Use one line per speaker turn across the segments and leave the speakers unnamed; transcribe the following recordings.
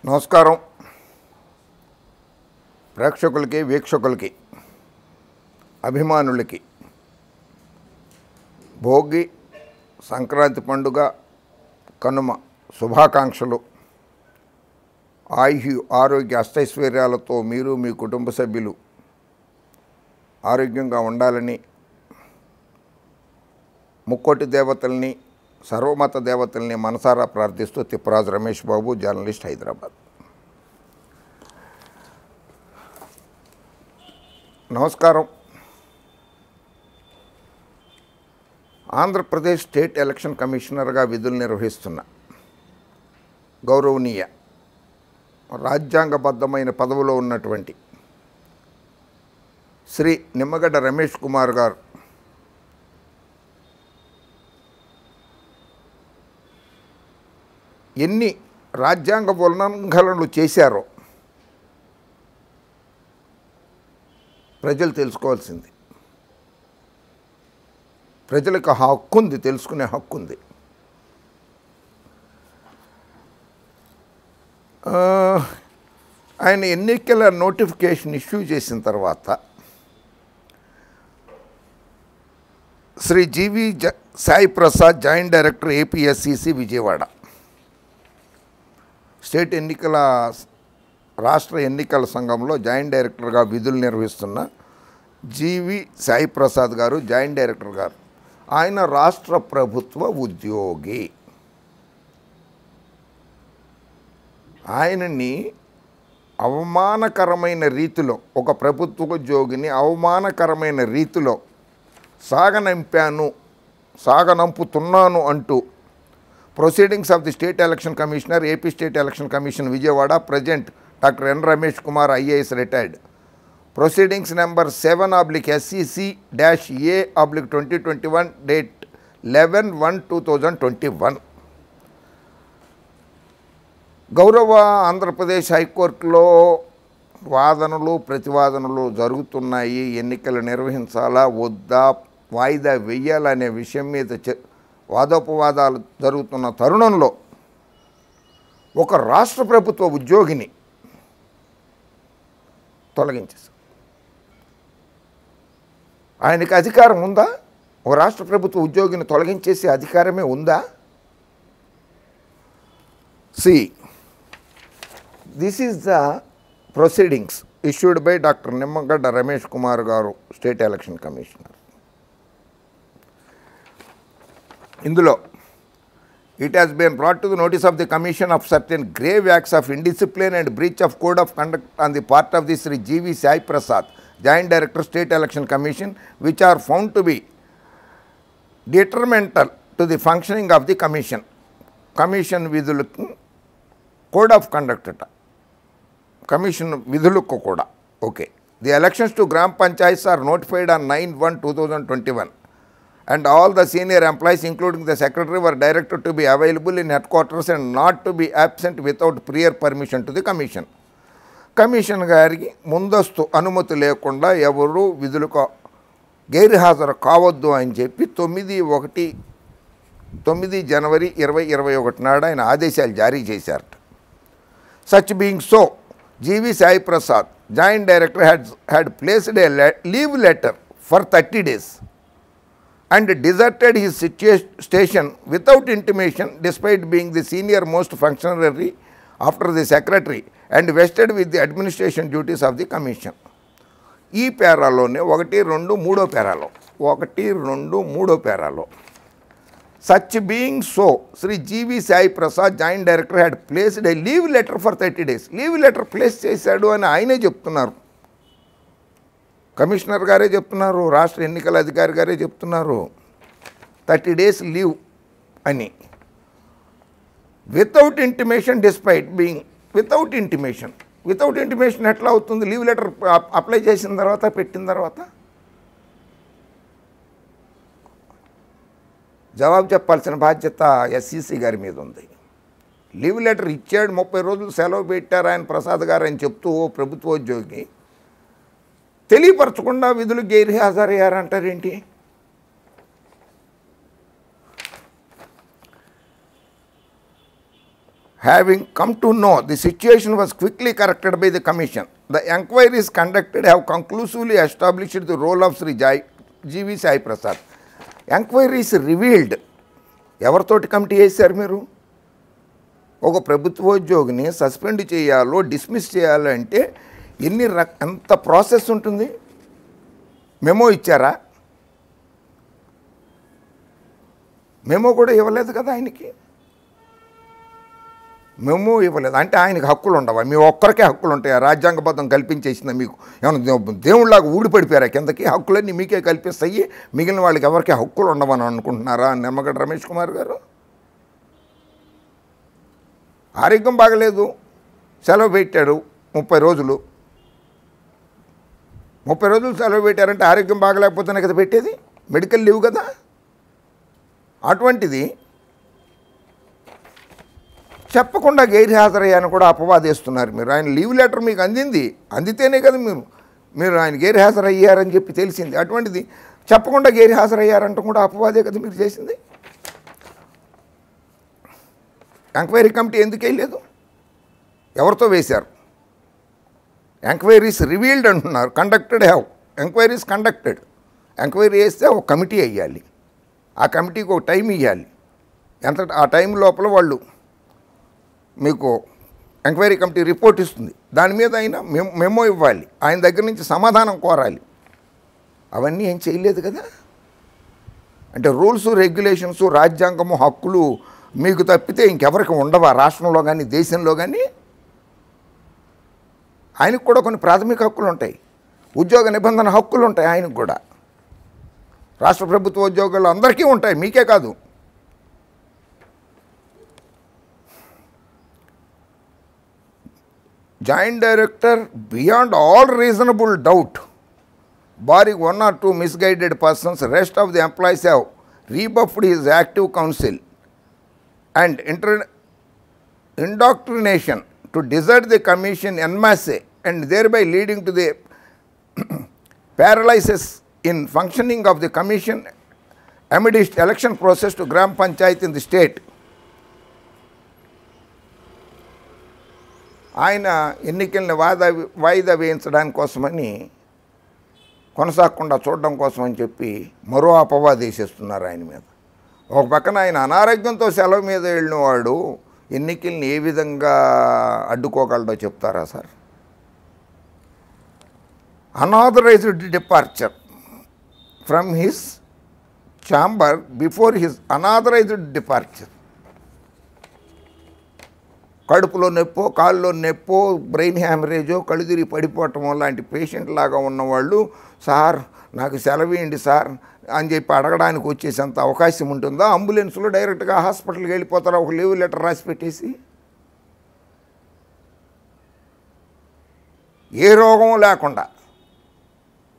నమస్కారం ప్రేక్షకులకి వీక్షకులకి అభిమానులకి భోగి సంక్రాంతి పండుగ కనుమ శుభాకాంక్షలు. ఆరోగ్య అష్టైశ్వర్యాలతో మీరు మీ కుటుంబ సభ్యులు ఆరోగ్యంగా ఉండాలని ముక్కోటి దేవతల్ని సర్వమత దేవతల్ని మనసారా ప్రార్థిస్తూ తిప్పరాజు రమేష్ బాబు, జర్నలిస్ట్, హైదరాబాద్. నమస్కారం. ఆంధ్రప్రదేశ్ స్టేట్ ఎలక్షన్ కమిషనర్గా విధులు నిర్వహిస్తున్న గౌరవనీయ రాజ్యాంగబద్ధమైన పదవిలో ఉన్నటువంటి శ్రీ నిమ్మగడ్డ రమేష్ కుమార్ గారు ఎన్ని రాజ్యాంగ ఉల్లంఘనలు చేశారో ప్రజలు తెలుసుకోవాల్సింది. ప్రజలకు హక్కు ఉంది, తెలుసుకునే హక్కు ఉంది. ఆయన ఎన్నికల నోటిఫికేషన్ ఇష్యూ చేసిన తర్వాత శ్రీ జీవి Sai Prasad, joint director, APSCC, Vijayawada state రాష్ట్ర ఎన్నికల సంఘంలో జాయింట్ డైరెక్టర్గా విధులు నిర్వహిస్తున్న జీవి సాయి ప్రసాద్ గారు, జాయింట్ డైరెక్టర్ గారు, ఆయన రాష్ట్ర ప్రభుత్వ ఉద్యోగి. ఆయనని అవమానకరమైన రీతిలో, ఒక ప్రభుత్వ ఉద్యోగిని అవమానకరమైన రీతిలో సాగనంపుతున్నాను అంటూ proceedings of the state election commissioner, AP state election commission, Vijayawada, present doctor N Ramesh Kumar, IAS, retired. Proceedings number 7/SEC-A/2021 date 11/1/2021. గౌరవ ఆంధ్రప్రదేశ్ హైకోర్టులో వాదనలు ప్రతివాదనలు జరుగుతున్నాయి. ఎన్నికలు నిర్వహించాలా వద్దా, వాయిదా వెయ్యాలనే విషయం మీద వాదోపవాదాలు జరుగుతున్న తరుణంలో ఒక రాష్ట్ర ప్రభుత్వ ఉద్యోగిని తొలగించేశారు. ఆయనకి అధికారం ఉందా? ఒక రాష్ట్ర ప్రభుత్వ ఉద్యోగిని తొలగించేసే అధికారమే ఉందా? This is the proceedings issued by doctor Nimmagadda Ramesh Kumar garu, state election commissioner. ఇందులో it has been brought to the notice of the commission of certain grave acts of indiscipline and breach of code of conduct on the part of the Shri G V Sai Prasad, joint director, state election commission, which are found to be detrimental to the functioning of the commission. Commission విధులకు code of conduct అట, commission విధులకు కూడా. Okay. The elections to gram panchayats are notified on 9/1/2021 and all the senior employees including the secretary were directed to be available in headquarters and not to be absent without prior permission to the commission. Commission గారికి ముందస్తు అనుమతి లేకుండా ఎవరు విధులకు గైర్హాజరు కావద్దు అని చెప్పి 9 జనవరి 2021 నాడు ఆయన ఆదేశాలు జారీ చేశారట. Such being so, GV Sai Prasad, joint director had placed a leave letter for 30 days and deserted his station without intimation despite being the senior most functionary after the secretary and vested with the administration duties of the commission. ఈ పేరాలోనే 1, 2, 3 పేరాలో 1, 2, 3 పేరాలో such being so Shri G V Sai Prasad, joint director, had placed a leave letter for 30 days. Leave letter place చేశాడు అని ఆయనే చెప్తున్నారు. Commissioner గారే చెప్తున్నారు, రాష్ట్ర ఎన్నికల అధికారి గారే చెప్తున్నారు 30 days లీవ్ అని. Without intimation despite being without intimation ఎట్లా అవుతుంది? లీవ్ లెటర్ అప్లై చేసిన తర్వాత, పెట్టిన తర్వాత జవాబు చెప్పాల్సిన బాధ్యత ఎస్సీసీ గారి మీద ఉంది. లీవ్ లెటర్ ఇచ్చాడు, 30 రోజులు సెలవు పెట్టారు ఆయన ప్రసాద్ గారు అని చెప్తూ ఓ ప్రభుత్వోద్యోగి తెలియపరచకుండా విధులు గైర్హాజరయ్యారంటారేంటి? Having come to know, the situation was quickly corrected by the commission. The enquiries conducted have conclusively established the role of Sri G.V. Sai Prasad. Enquiries revealed. ఎవరితోటి కమిటీ వేశారు మీరు? ఒక ప్రభుత్వోద్యోగిని సస్పెండ్ చేయాలో డిస్మిస్ చేయాలంటే ఎంత ప్రాసెస్ ఉంటుంది? Memo ఇచ్చారా? Memo కూడా ఇవ్వలేదు కదా ఆయనకి. మెమో ఇవ్వలేదు అంటే ఆయనకి హక్కులు ఉండవా? మీ ఒక్కరికే హక్కులు ఉంటాయా? రాజ్యాంగబద్ధం కల్పించేసిందా మీకు? ఏమన్నా దేవుళ్ళలాగా ఊడిపడిపోయారా కిందకి? హక్కులన్నీ మీకే కల్పిస్తాయి, మిగిలిన వాళ్ళకి ఎవరికీ హక్కులు ఉండవని అనుకుంటున్నారా? నిమ్మగడ్డ రమేష్ కుమార్ గారు ఆరోగ్యం బాగలేదు, సెలవు పెట్టాడు 30 రోజులు. 30 రోజులు సెలవు పెట్టారంటే ఆరోగ్యం బాగలేకపోతేనే కదా పెట్టేది, మెడికల్ లీవ్ కదా. అటువంటిది చెప్పకుండా గైర్హాజరయ్యాను కూడా అపవాదేస్తున్నారు మీరు. ఆయన లీవ్ లెటర్ మీకు అందితేనే కదా మీరు ఆయన గైర్హాజరయ్యారని చెప్పి తెలిసింది. అటువంటిది చెప్పకుండా గైర్హాజరయ్యారంటూ కూడా అపవాదే కదా మీరు చేసింది. ఎంక్వైరీ కమిటీ ఎందుకు వేయలేదు? ఎవరితో వేశారు? ఎంక్వైరీస్ రివీల్డ్ అంటున్నారు, conducted have enquiries conducted. Enquiry వేస్తే ఒక కమిటీ వేయాలి, ఆ కమిటీకి ఒక టైం ఇవ్వాలి. ఆ టైం లోపల వాళ్ళు మీకు ఎంక్వైరీ కమిటీ రిపోర్ట్ ఇస్తుంది, దాని మీద ఆయన మెమో ఇవ్వాలి, ఆయన దగ్గర నుంచి సమాధానం కోరాలి. అవన్నీ ఏం చేయలేదు కదా. అంటే రూల్స్ రెగ్యులేషన్స్ రాజ్యాంగము హక్కులు మీకు తప్పితే ఇంకెవరికి ఉండవా రాష్ట్రంలో కానీ దేశంలో కానీ? ఆయనకు కూడా కొన్ని ప్రాథమిక హక్కులు ఉంటాయి, ఉద్యోగ నిబంధన హక్కులు ఉంటాయి ఆయనకు కూడా. రాష్ట్ర ప్రభుత్వ ఉద్యోగాలు అందరికీ ఉంటాయి, మీకే కాదు. Joint Director, beyond all reasonable doubt, barring 1 or 2 misguided persons, rest of the employees have rebuffed his active counsel and indoctrination to desert the commission en masse and thereby leading to the paralysis in functioning of the commission amidst election process to Gram Panchayat in the state. ఆయన ఎన్నికల్ని వాయిదా వేయించడానికి కోసమని కొనసాగకుండా చూడడం కోసమని చెప్పి మరో అపవాదేసేస్తున్నారు ఆయన మీద. ఒక పక్కన ఆయన అనారోగ్యంతో సెలవు మీద వెళ్ళిన వాడు ఎన్నికల్ని ఏ విధంగా అడ్డుకోగలడో చెప్తారా sir? Unauthorised departure from his chamber before his unauthorised departure. కడుపులో నొప్పో కాళ్ళలో నొప్పో బ్రెయిన్ హ్యామరేజో కళ్ళు తిరిగి పడిపోవటం లాంటి పేషెంట్ లాగా ఉన్నవాళ్ళు, సార్ నాకు సెలవు ఇవ్వండి సార్ అని చెప్పి అడగడానికి వచ్చేసేంత అవకాశం ఉంటుందా? అంబులెన్స్లో డైరెక్ట్గా హాస్పిటల్కి వెళ్ళిపోతారా ఒక లీవ్ లెటర్ రాసి పెట్టేసి? ఏ రోగం లేకుండా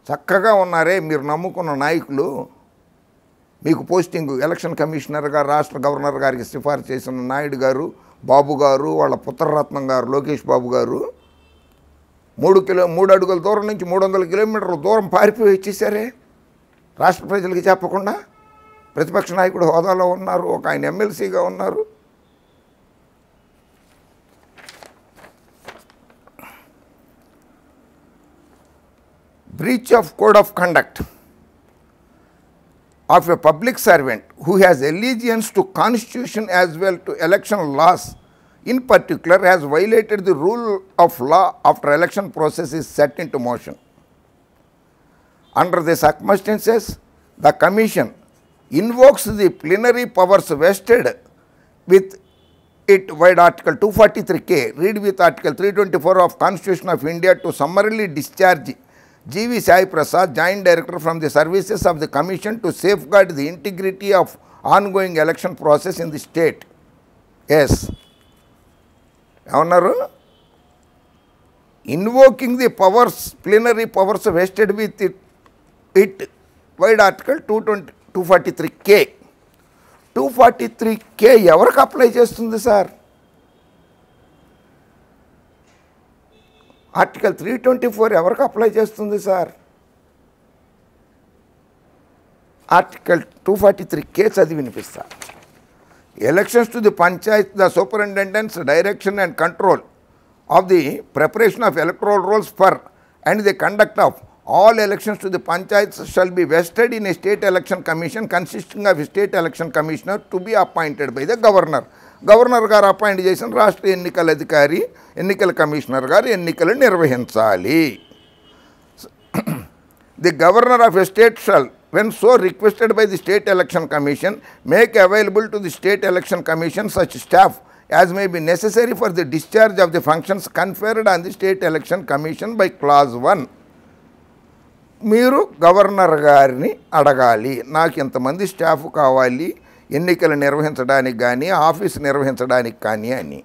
చక్కగా ఉన్నారే మీరు నమ్ముకున్న నాయకులు. మీకు పోస్టింగ్ ఎలక్షన్ కమిషనర్గా రాష్ట్ర గవర్నర్ గారికి సిఫార్సు చేసిన నాయుడు గారు, బాబు గారు, వాళ్ళ పుత్రరత్నం గారు లోకేష్ బాబు గారు 3 అడుగుల దూరం నుంచి 300 కిలోమీటర్ల దూరం పారిపోయి వచ్చేసారే రాష్ట్ర ప్రజలకి చెప్పకుండా. ప్రతిపక్ష నాయకుడు హోదాలో ఉన్నారు, ఒక ఆయన ఎమ్మెల్సీగా ఉన్నారు. Breach of code of conduct of a public servant who has allegiance to constitution as well to election laws in particular has violated the rule of law after election process is set into motion. Under the circumstances, the commission invokes the plenary powers vested with it via Article 243K, read with Article 324 of Constitution of India to summarily discharge G.V. Sai Prasad, Joint Director, from the services of the Commission to safeguard the integrity of ongoing election process in the state. Yes. Honour, invoking the powers, plenary powers vested with it via Article 243K. 243K ఎవరికి apply చేస్తుంది sir? Article 324 ఎవరికి apply చేస్తుంది sir? Article 243K చదివి వినిపిస్తా. Elections to the panchayat, the superintendent's direction and control of the preparation of electoral rolls for and the conduct of all elections to the panchayats shall be vested in a state election commission consisting of a state election commissioner to be appointed by the governor. Governor గారు appoint చేసిన రాష్ట్ర ఎన్నికల అధికారి ఎన్నికల commissioner గారు ఎన్నికలు నిర్వహించాలి. The governor of a state shall when so requested by the state election commission make available to the state election commission such staff as may be necessary for the discharge of the functions conferred on the state election commission by clause 1. మీరు governor గారిని అడగాలి, నాకు ఇంతమంది staff కావాలి ఎన్నికలు నిర్వహించడానికి కానీ office నిర్వహించడానికి కానీ అని.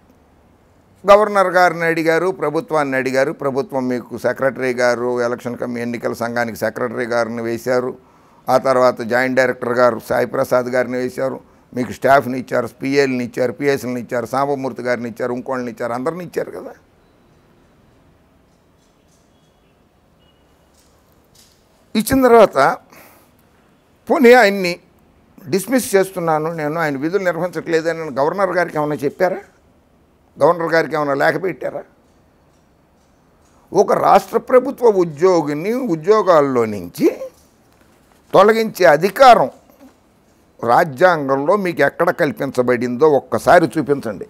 గవర్నర్ గారిని అడిగారు, ప్రభుత్వాన్ని అడిగారు. ప్రభుత్వం మీకు సెక్రటరీ గారు ఎలక్షన్ ఎన్నికల సంఘానికి సెక్రటరీ గారిని వేశారు. ఆ తర్వాత జాయింట్ డైరెక్టర్ గారు సాయి ప్రసాద్ గారిని వేశారు. మీకు స్టాఫ్ని ఇచ్చారు, పిఏల్ని ఇచ్చారు, పిఎస్ని ఇచ్చారు, సాంబమూర్తి గారిని ఇచ్చారు, ఇంకోళ్ళని ఇచ్చారు, అందరిని ఇచ్చారు కదా. ఇచ్చిన తర్వాత పోనీ ఆయన్ని డిస్మిస్ చేస్తున్నాను, నేను ఆయన విధులు నిర్వహించట్లేదని గవర్నర్ గారికి ఏమైనా చెప్పారా? గవర్నర్ గారికి ఏమైనా లేఖ పెట్టారా? ఒక రాష్ట్ర ప్రభుత్వ ఉద్యోగిని ఉద్యోగాల్లో నుంచి తొలగించే అధికారం రాజ్యాంగంలో మీకు ఎక్కడ కల్పించబడిందో ఒక్కసారి చూపించండి.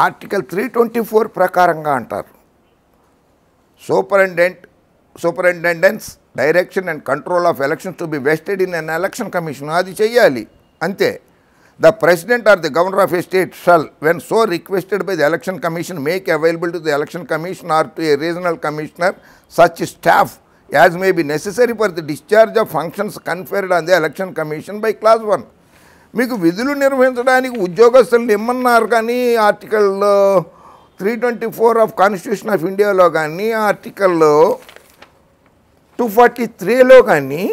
ఆర్టికల్ 324 ప్రకారంగా అంటారు, superintendence direction and control of elections to be vested in an election commission. అది చెయ్యాలి అంతే. The president or the governor of a state shall when so requested by the election commission make available to the election commission or to a regional commissioner such staff as may be necessary for the discharge of functions conferred on the election commission by clause 1. మీకు విధులు నిర్వహించడానికి ఉద్యోగస్తులను ఇమ్మన్నారు కానీ article 324 of constitution of ఇండియాలో కానీ article 243లో కానీ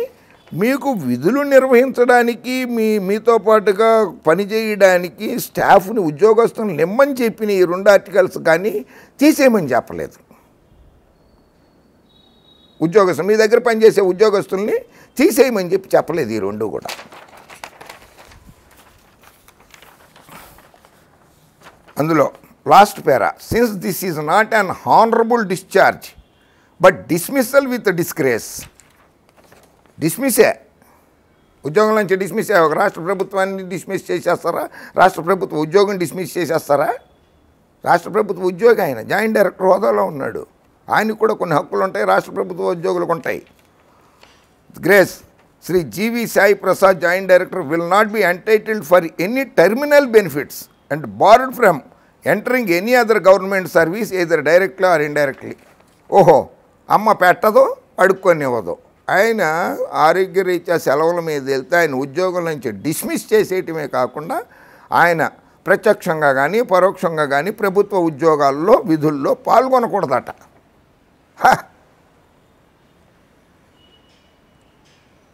మీకు విధులు నిర్వహించడానికి మీతో పాటుగా పనిచేయడానికి స్టాఫ్ని ఉద్యోగస్తులను నిమ్మని చెప్పిన ఈ 2 ఆర్టికల్స్ కానీ తీసేయమని చెప్పలేదు. ఉద్యోగస్తులు మీ దగ్గర పనిచేసే ఉద్యోగస్తుల్ని తీసేయమని చెప్పలేదు ఈ 2 కూడా. అందులో last para, since this is not an honourable discharge but dismissal with disgrace. డిస్మిస్సే, ఉద్యోగం నుంచి డిస్మిస్. ఒక రాష్ట్ర ప్రభుత్వాన్ని డిస్మిస్ చేసేస్తారా? రాష్ట్ర ప్రభుత్వ ఉద్యోగం డిస్మిస్ చేసేస్తారా? రాష్ట్ర ప్రభుత్వ ఉద్యోగి ఆయన జాయింట్ డైరెక్టర్ హోదాలో ఉన్నాడు, ఆయనకు కూడా కొన్ని హక్కులు ఉంటాయి, రాష్ట్ర ప్రభుత్వ ఉద్యోగులకు ఉంటాయి. గ్రేస్ శ్రీ జీవి Sai Prasad joint director will not be entitled for any terminal benefits and barred from entering any other government service either directly or indirectly. ఓహో, అమ్మ పెట్టదో అడుక్కొనివ్వదు. ఆయన ఆరోగ్యరీత్యా సెలవుల మీద వెళ్తే ఆయన ఉద్యోగం నుంచి డిస్మిస్ చేసేయటమే కాకుండా ఆయన ప్రత్యక్షంగా కానీ పరోక్షంగా కానీ ప్రభుత్వ ఉద్యోగాల్లో విధుల్లో పాల్గొనకూడదట.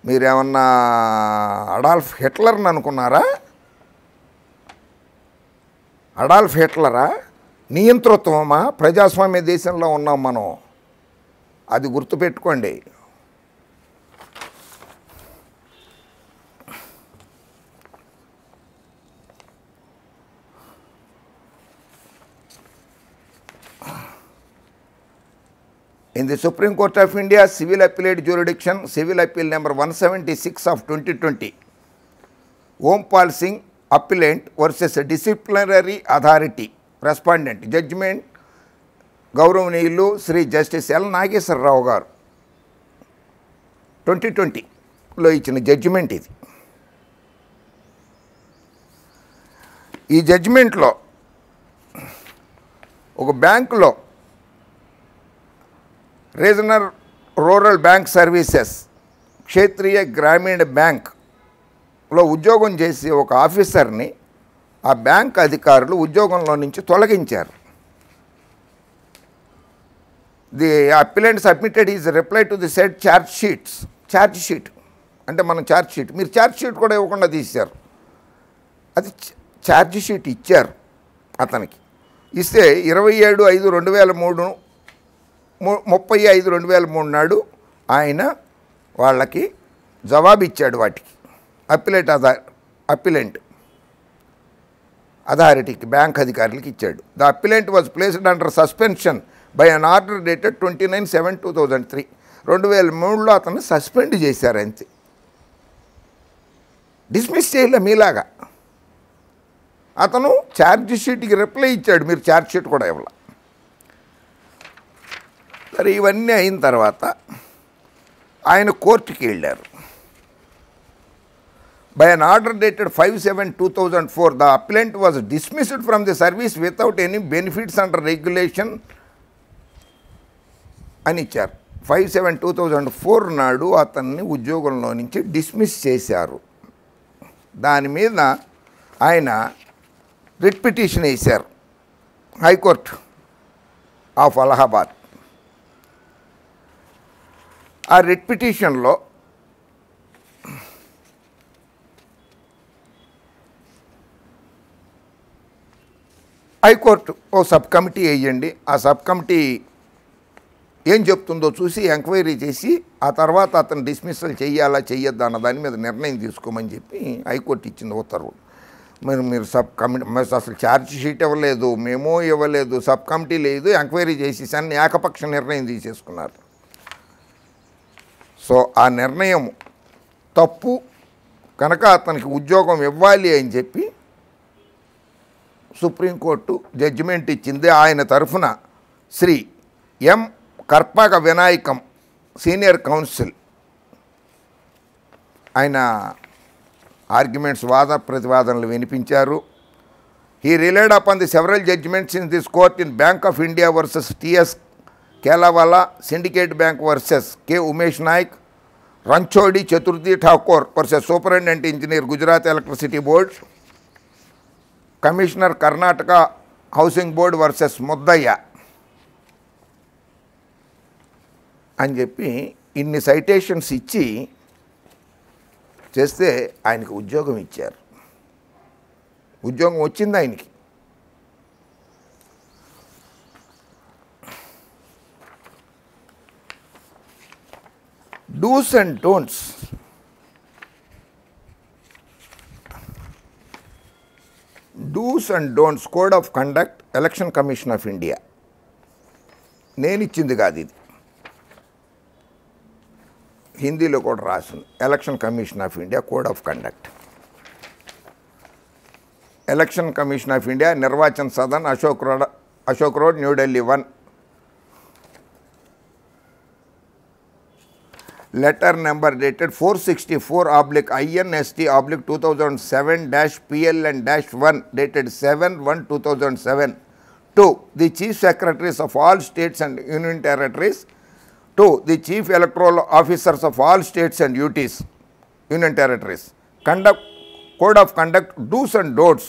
మీరేమన్నా అడాల్ఫ్ హిట్లర్ని అనుకున్నారా? అడాల్ఫ్ హిట్లరా? నియంతృత్వమా? ప్రజాస్వామ్య దేశంలో ఉన్నాం మనం, అది గుర్తుపెట్టుకోండి. In the Supreme Court of India Civil Appellate Jurisdiction, Civil Appeal number 176 of 2020, Ompal Singh appellant versus a disciplinary authority, respondent, judgment గౌరవనీయులు శ్రీ జస్టిస్ ఎల్ నాగేశ్వరరావు గారు 2020లో ఇచ్చిన జడ్జిమెంట్ ఇది. ఈ జడ్జిమెంట్లో ఒక బ్యాంకులో రీజనల్ రూరల్ బ్యాంక్ సర్వీసెస్ క్షేత్రీయ గ్రామీణ బ్యాంక్లో ఉద్యోగం చేసే ఒక ఆఫీసర్ని ఆ బ్యాంక్ అధికారులు ఉద్యోగంలో నుంచి తొలగించారు. The appellant submitted is reply to the said charge sheet అంటే మనం ఛార్జ్ షీట్, మీరు ఛార్జ్ షీట్ కూడా ఇవ్వకుండా తీశారు. అది ఛార్జ్ షీట్ ఇచ్చారు అతనికి. ఇస్తే 27/5/2003 30/5/2003 నాడు ఆయన వాళ్ళకి జవాబు ఇచ్చాడు వాటికి. అప్పిలెంట్ అథారిటీకి, బ్యాంక్ అధికారులకి ఇచ్చాడు. The appellant was placed under suspension by an order dated 29/7/2003. 2003లో అతన్ని సస్పెండ్ చేశారు అంతే, డిస్మిస్ చేయలే. మీలాగా అతను ఛార్జ్ షీట్కి రిప్లై ఇచ్చాడు, మీరు ఛార్జ్ షీట్ కూడా ఇవ్వాలి. సరే, ఇవన్నీ అయిన తర్వాత ఆయన కోర్టుకి వెళ్ళారు. By an order dated 5/7/2004 the appellant was dismissed from the service without any benefits under regulation అని ఇచ్చారు. 5/7/2004 నాడు అతన్ని ఉద్యోగంలో నుంచి డిస్మిస్ చేశారు. దాని మీద ఆయన రిట్ పిటిషన్ వేశారు హైకోర్టు ఆఫ్ అలహాబాద్. ఆ రిట్ పిటిషన్లో హైకోర్టు ఓ సబ్ కమిటీ వేయండి, ఆ సబ్ కమిటీ ఏం చెప్తుందో చూసి ఎంక్వైరీ చేసి ఆ తర్వాత అతను డిస్మిస్సల్ చెయ్యాలా చెయ్యొద్దా అన్న దాని మీద నిర్ణయం తీసుకోమని చెప్పి హైకోర్టు ఇచ్చింది ఉత్తర్వు. మీరు సబ్ కమిటీ అసలు ఛార్జ్ షీట్ ఇవ్వలేదు, మేమో ఇవ్వలేదు, సబ్ కమిటీ లేదు, ఎంక్వైరీ చేసేసి అన్ని ఏకపక్ష నిర్ణయం తీసేసుకున్నారు. సో ఆ నిర్ణయం తప్పు కనుక అతనికి ఉద్యోగం ఇవ్వాలి అని చెప్పి సుప్రీంకోర్టు జడ్జిమెంట్ ఇచ్చింది. ఆయన తరఫున Shri M Karpaka Vinayakam senior counsel ఆయన ఆర్గ్యుమెంట్స్, వాద ప్రతివాదనలు వినిపించారు. He relied upon the several judgments in this court in bank of India versus TS Kelawala, syndicate bank versus K Umesh Nayak, Ranchhodji Chaturthi Thakur versus superintendent engineer Gujarat electricity board, commissioner Karnataka housing board versus Muddaiah అని చెప్పి ఇన్ని citations ఇచ్చి చేస్తే ఆయనకి ఉద్యోగం ఇచ్చారు. ఉద్యోగం వచ్చింది ఆయనకి. Dos and don'ts. Dos and don'ts code of conduct election commission of India. నేను ఇచ్చింది కాదు ఇది, హిందీలో కూడా రాసింది. Election commission of India code of conduct. Election commission of India, Nirvachan Sadan, Ashok road, New Delhi 1. Letter number dated 464/INST/2007-PLN-1 dated 7/1/2007 to the Chief Secretaries of all states and union territories, to the Chief Electoral Officers of all states and union territories. Code of conduct, do's and don'ts.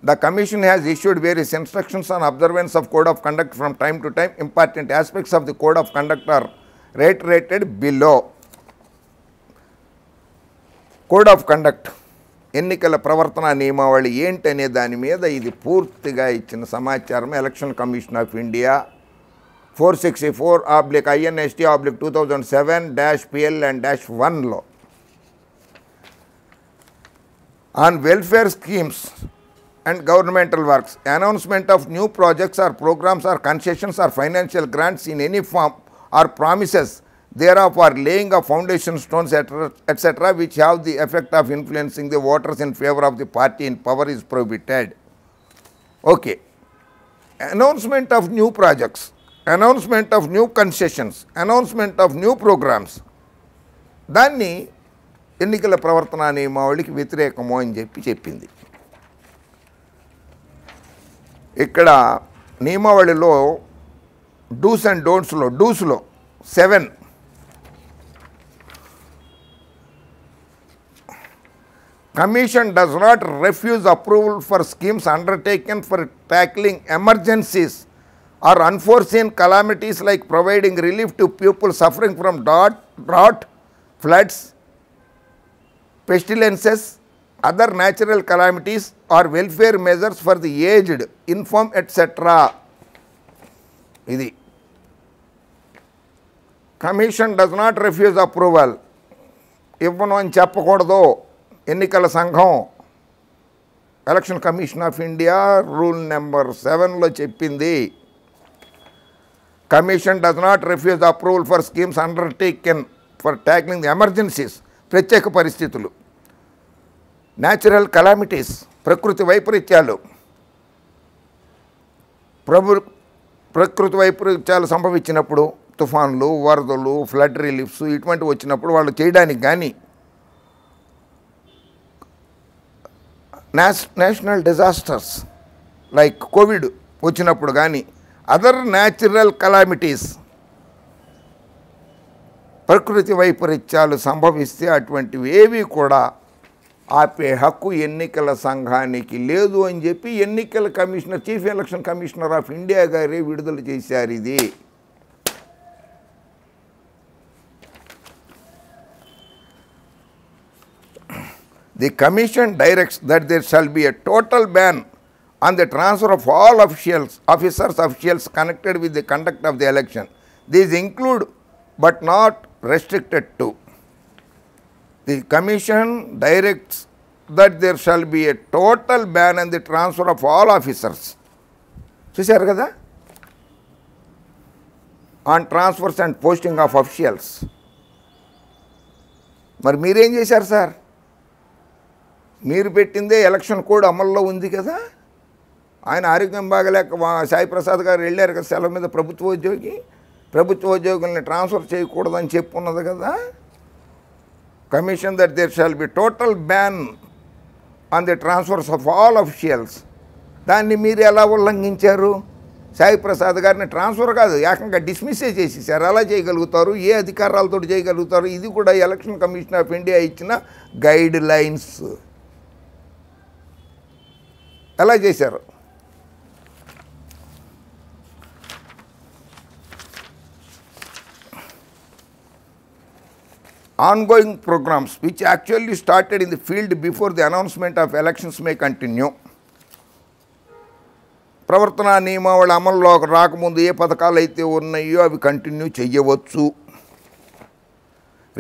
The Commission has issued various instructions on observance of code of conduct from time to time. Important aspects of the code of conduct are reiterated below. Code of conduct, ఎన్నికల ప్రవర్తన నియమావళి ఏంటనే దాని మీద ఇది పూర్తిగా ఇచ్చిన సమాచారం. ఎలక్షన్ కమిషన్ ఆఫ్ ఇండియా 464/INST/2007-PLN-1లో on welfare schemes and governmental works, announcement of new projects or programs or concessions or financial grants in any form or promises thereof or laying of foundation stones etc. which have the effect of influencing the voters in favor of the party in power is prohibited. Okay. Announcement of new projects, announcement of new concessions, announcement of new programs, దాన్ని ఎన్నికల ప్రవర్తన నియమావళికి వ్యతిరేకము అని చెప్పింది. ఇక్కడ నియమావళిలో dos and డోంట్స్లో డూస్లో 7 Commission does not refuse approval for schemes undertaken for tackling emergencies or unforeseen calamities like providing relief to people suffering from drought, floods, pestilences, other natural calamities or welfare measures for the aged, infirm etc. Idi Commission does not refuse approval. ఇవ్వను అని చెప్పకూడదు ఎన్నికల సంఘం. Election commission of India rule number 7లో చెప్పింది, commission does not refuse approval for schemes undertaken for tackling the emergencies, ప్రత్యేక పరిస్థితులు, natural calamities, ప్రకృతి వైపరీత్యాలు, ప్రకృతి వైపరీత్యాలు సంభవించినప్పుడు, తుఫాన్లు, వరదలు, ఫ్లడ్ రిలీఫ్స్ ఇటువంటివి వచ్చినప్పుడు వాళ్ళు చేయడానికి కానీ, నేషనల్ డిజాస్టర్స్ లైక్ కోవిడ్ వచ్చినప్పుడు కానీ, అదర్ న్యాచురల్ కలామిటీస్, ప్రకృతి వైపరీత్యాలు సంభవిస్తే అటువంటివి ఏవి కూడా ఆపే హక్కు ఎన్నికల సంఘానికి లేదు అని చెప్పి ఎన్నికల commissioner, chief election commissioner of India గారే విడుదల చేశారు. ఇది The commission directs that there shall be a total ban on the transfer of all officials connected with the conduct of the election. These include but not restricted to. The commission directs that there shall be a total ban on the transfer of all officers. చూశారు కదా, on transfers and posting of officials. మరి మీరేం చేశారు sir? మీరు పెట్టిందే election code అమల్లో ఉంది కదా. ఆయన ఆరోగ్యం బాగలేక సాయి ప్రసాద్ గారు వెళ్ళారు కదా సెలవు మీద, ప్రభుత్వ ఉద్యోగుల్ని ట్రాన్స్ఫర్ చేయకూడదని చెప్పున్నది కదా. Commission that there shall be total ban on the transfers of all officials. దాన్ని మీరు ఎలా ఉల్లంఘించారు? సాయి ప్రసాద్ గారిని ట్రాన్స్ఫర్ కాదు, ఏకంగా డిస్మిస్సే చేసేసారు. ఎలా చేయగలుగుతారు? ఏ అధికారాలతో చేయగలుగుతారు? ఇది కూడా ఎలక్షన్ కమిషన్ ఆఫ్ ఇండియా ఇచ్చిన గైడ్ లైన్స్. ఎలా చేశారు? Ongoing programs which actually started in the field before the announcement of elections may continue. ప్రవర్తనా నియమావళి అమల్లో రాకముందు ఏ పథకాలు అయితే ఉన్నాయో అవి కంటిన్యూ చేయవచ్చు.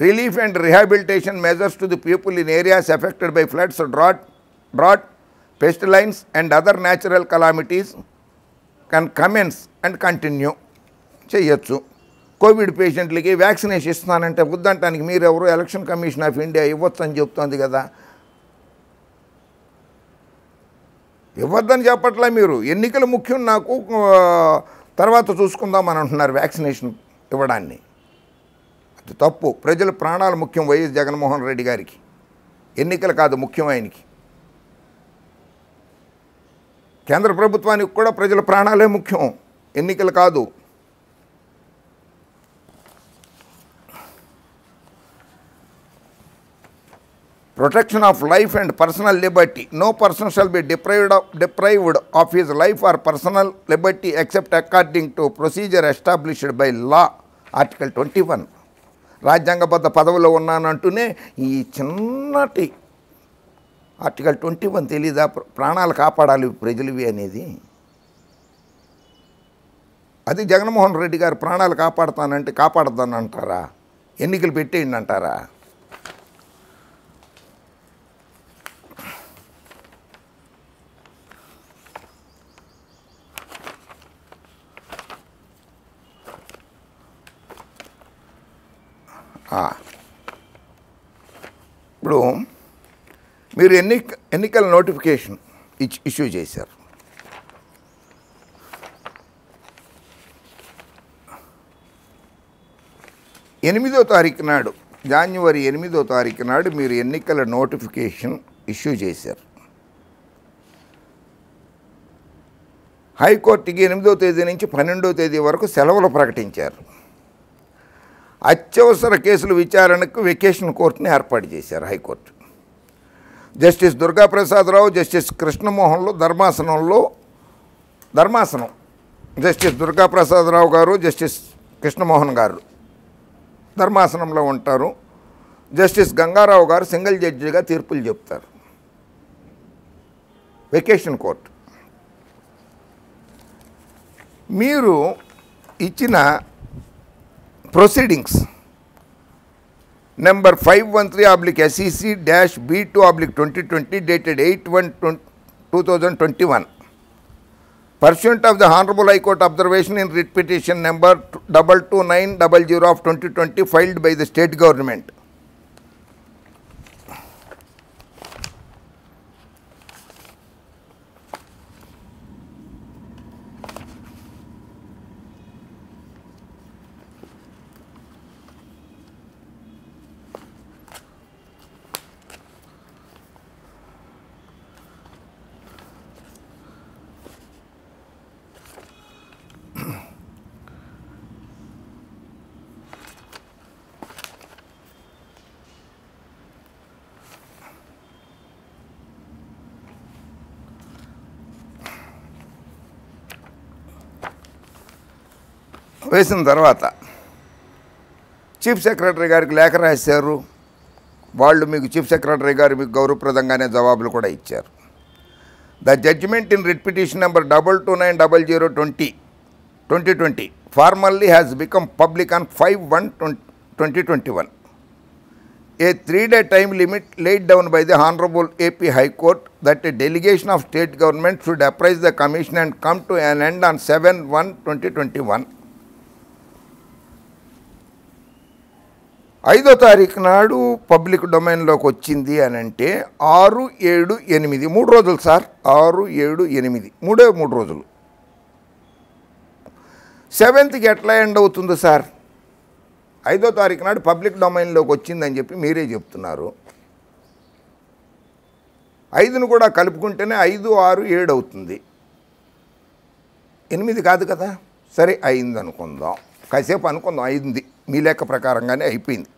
Relief and rehabilitation measures to the people in areas affected by floods, drought, pestilence and other natural calamities can commence and continue చేయొచ్చు. కోవిడ్ పేషెంట్లకి వ్యాక్సినేషన్ ఇస్తున్నానంటే వద్దంటానికి మీరెవరు? ఎలక్షన్ కమిషన్ ఆఫ్ ఇండియా ఇవ్వచ్చు అని చెప్తోంది కదా. ఇవ్వద్దని చెప్పట్లే మీరు. ఎన్నికలు ముఖ్యం నాకు, తర్వాత చూసుకుందామని అంటున్నారు వ్యాక్సినేషన్ ఇవ్వడాన్ని. అది తప్పు. ప్రజల ప్రాణాలు ముఖ్యం వైఎస్ జగన్మోహన్ రెడ్డి గారికి, ఎన్నికలు కాదు ముఖ్యం ఆయనకి. కేంద్ర ప్రభుత్వానికి కూడా ప్రజల ప్రాణాలే ముఖ్యం, ఎన్నికలు కాదు. Protection of life and personal liberty. No person shall be deprived of his life or personal liberty except according to procedure established by law. Article 21. రాజ్యాంగబద్ధ పదవిలో ఉన్నానంటూనే ఈ చిన్నటి ఆర్టికల్ 21 తెలీదా? ప్రాణాలు కాపాడాలి ప్రజలవి అనేది. అది జగన్మోహన్ రెడ్డి గారు ప్రాణాలు కాపాడుతానంటే కాపాడతాను అంటారా? ఎన్నికలు పెట్టేయండి అంటారా? ఇప్పుడు మీరు ఎన్నికల నోటిఫికేషన్ ఇష్యూ చేశారు. జనవరి 8వ తారీఖు నాడు మీరు ఎన్నికల నోటిఫికేషన్ ఇష్యూ చేశారు. హైకోర్టుకి 8వ తేదీ నుంచి 12వ తేదీ వరకు సెలవులు ప్రకటించారు. అత్యవసర కేసుల విచారణకు వెకేషన్ కోర్టుని ఏర్పాటు చేశారు హైకోర్టు. జస్టిస్ దుర్గాప్రసాదరావు, జస్టిస్ కృష్ణమోహన్లు ధర్మాసనం జస్టిస్ దుర్గాప్రసాదరావు గారు, జస్టిస్ కృష్ణమోహన్ గారు ధర్మాసనంలో ఉంటారు. జస్టిస్ గంగారావు గారు సింగిల్ జడ్జిగా తీర్పులు చెప్తారు. Vacation court. మీరు ఇచ్చిన proceedings number 513/SEC-B2/2020 dated 8/1/2021. Pursuant of the Honorable High Court observation in writ petition number 22900 of 2020 filed by the state government. వేసిన తర్వాత చీఫ్ సెక్రటరీ గారికి లేఖ రాశారు. వాళ్ళు మీకు చీఫ్ సెక్రటరీ గారు మీకు గౌరవప్రదంగానే జవాబులు కూడా ఇచ్చారు. The judgement in writ petition number 229002020 formally has become public on 5/1/2021. A 3-day time limit laid down by the Honorable AP High Court that a delegation of state government should apprise the commission and come to an end on 7/1/2021. 5వ తారీఖు నాడు public డొమైన్లోకి వచ్చింది అని అంటే 6, 7, 8 3 రోజులు sir. 6, 7, 8 3 రోజులు. 7th ఎట్లా end అవుతుంది సార్? 5వ తారీఖు నాడు పబ్లిక్ డొమైన్లోకి వచ్చిందని చెప్పి మీరే చెప్తున్నారు. 5ను కూడా కలుపుకుంటేనే 5, 6, 7 అవుతుంది. 8 కాదు కదా. సరే అయింది అనుకుందాం, కాసేపు అనుకుందాం. అయింది మీ లెక్క ప్రకారంగానే అయిపోయింది.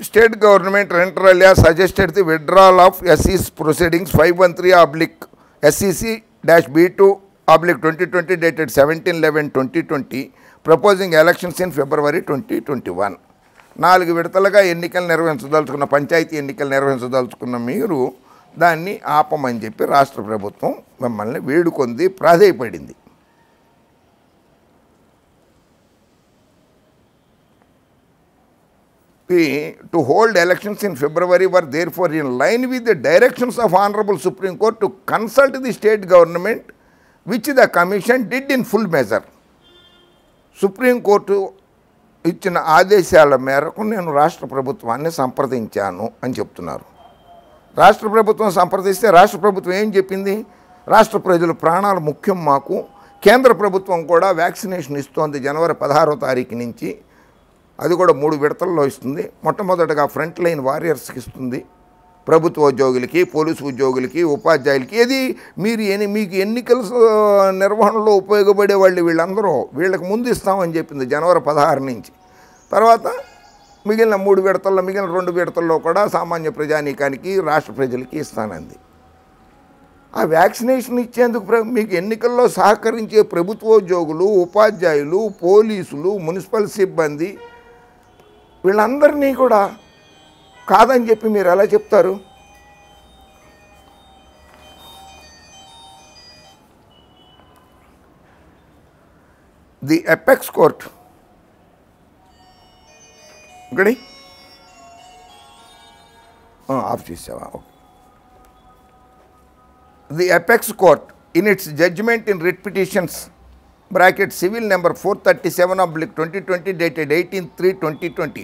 State government inter alia suggested the withdrawal of SEC proceedings 513/SEC-B2/2020 dated 17/11/2020 proposing elections in February 2021. 4 విడతలుగా ఎన్నికలు నిర్వహించదలుచుకున్న పంచాయతీ ఎన్నికలు నిర్వహించదలుచుకున్న మీరు దాన్ని ఆపమని చెప్పి రాష్ట్ర ప్రభుత్వం మిమ్మల్ని వేడుకొంది, ప్రాధేయపడింది. To hold elections in February were therefore in line with the directions of Honorable Supreme Court to consult the state government, which the commission did in full measure. Supreme Court ఇచ్చిన ఆదేశాల మేరకు నేను రాష్ట్ర ప్రభుత్వాన్ని సంప్రదించాను అని చెప్తున్నారు. రాష్ట్ర ప్రభుత్వం సంప్రదిస్తే రాష్ట్ర ప్రభుత్వం ఏం చెప్పింది? రాష్ట్ర ప్రజల ప్రాణాలు ముఖ్యం మాకు. కేంద్ర ప్రభుత్వం కూడా వ్యాక్సినేషన్ ఇస్తోంది జనవరి 16వ తారీఖు నుంచి. అది కూడా 3 విడతల్లో ఇస్తుంది. మొట్టమొదటగా ఫ్రంట్ లైన్ వారియర్స్కి ఇస్తుంది, ప్రభుత్వ ఉద్యోగులకి, పోలీసు ఉద్యోగులకి, ఉపాధ్యాయులకి. ఏది మీకు ఎన్నికల నిర్వహణలో ఉపయోగపడే వాళ్ళు వీళ్ళందరూ వీళ్ళకి ముందు ఇస్తామని చెప్పింది జనవరి 16 నుంచి. తర్వాత మిగిలిన 3 విడతల్లో, మిగిలిన 2 విడతల్లో కూడా సామాన్య ప్రజానీకానికి, రాష్ట్ర ప్రజలకి ఇస్తానంది. ఆ వ్యాక్సినేషన్ ఇచ్చేందుకు మీకు ఎన్నికల్లో సహకరించే ప్రభుత్వోద్యోగులు, ఉపాధ్యాయులు, పోలీసులు, మున్సిపల్ సిబ్బంది వీళ్ళందరినీ కూడా కాదని చెప్పి మీరు ఎలా చెప్తారు? ది అపెక్స్ కోర్ట్ ఇక్కడి ఆఫ్ చేసావా? The apex court in its judgement in writ petitions bracket civil number 437/2020 dated 18/3/2020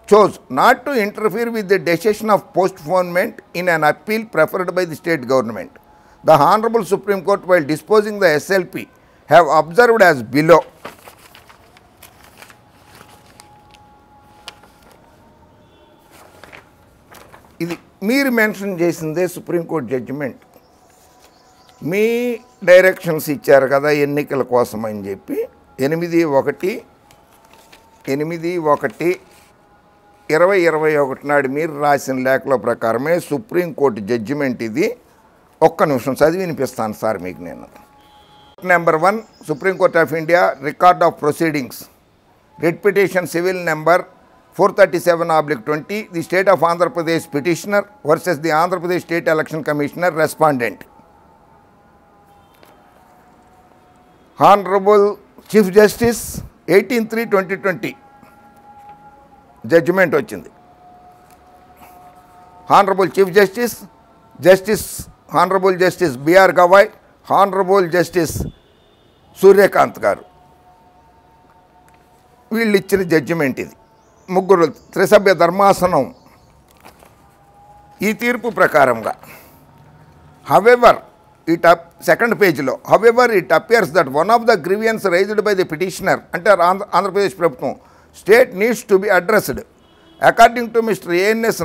chose not to interfere with the decision of postponement in an appeal preferred by the state government. The Honorable Supreme Court, while disposing the SLP, have observed as below. ఇది మీరు mention చేసిందే supreme court judgement. మీ directions ఇచ్చారు కదా ఎన్నికల కోసం అని చెప్పి 8/1/2021 నాడు మీరు రాసిన లేఖల ప్రకారమే సుప్రీంకోర్టు జడ్జిమెంట్ ఇది. ఒక్క నిమిషం చదివి వినిపిస్తాను సార్ మీకు నేను. Number 1 supreme court of India record of proceedings writ petition civil number 437/20 the state of Andhra Pradesh petitioner versus the Andhra Pradesh state election commissioner respondent. Honorable chief justice 18/3/2020 judgment వచ్చింది. Honourable chief justice honourable justice BR Gavai, honourable justice Surya Kant garu వీళ్ళు ఇచ్చిన judgement ఇది. ముగ్గురు త్రిసభ్య ధర్మాసనం ఈ తీర్పు ప్రకారంగా హవెవర్ సెకండ్ పేజీలో it appears that one of the grievances raised by the petitioner అంటే ఆంధ్రప్రదేశ్ ప్రభుత్వం state needs to be addressed according to mister ANS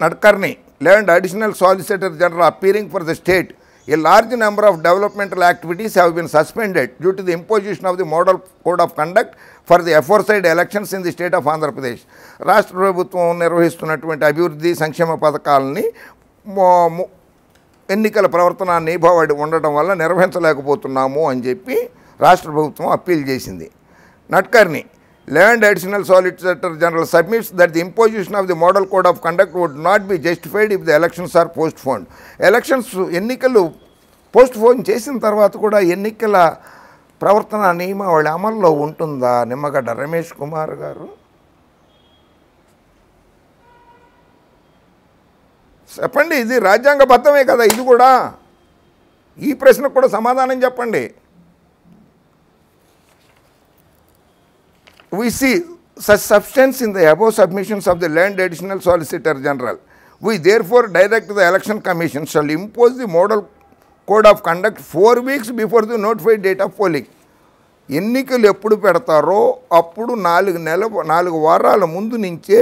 Nadkarni learned additional solicitor general appearing for the state, a large number of developmental activities have been suspended due to the imposition of the model code of conduct for the aforesaid elections in the state of Andhra Pradesh. రాష్ట్ర ప్రభుత్వం నిర్వహిస్తున్నటువంటి అభివృద్ధి సంక్షేమ పథకాలని ఎన్నికల ప్రవర్తన నియమబడి ఉండడం వల్ల నిర్వహించలేకపోతున్నాము అని చెప్పి రాష్ట్ర ప్రభుత్వం అప్పీల్ చేసింది. నడ్కర్ని learned additional solicitor general submits that the imposition of the model code of conduct would not be justified if the elections are postponed. Elections ఎన్నికలు పోస్ట్పోన్ చేసిన తర్వాత కూడా ఎన్నికల ప్రవర్తన నియమావళి అమల్లో ఉంటుందా? నిమ్మగడ్డ రమేష్ కుమార్ గారు చెప్పండి. ఇది రాజ్యాంగబద్ధమే కదా, ఇది కూడా ఈ ప్రశ్నకు కూడా సమాధానం చెప్పండి. We see such substance in the above submissions of the learned additional solicitor general. We therefore direct the election commission shall impose the model code of conduct 4 weeks before the notified date of polling. ఎన్నికలు ఎప్పుడు పెడతారో అప్పుడు 4 వారాల ముందు నుంచే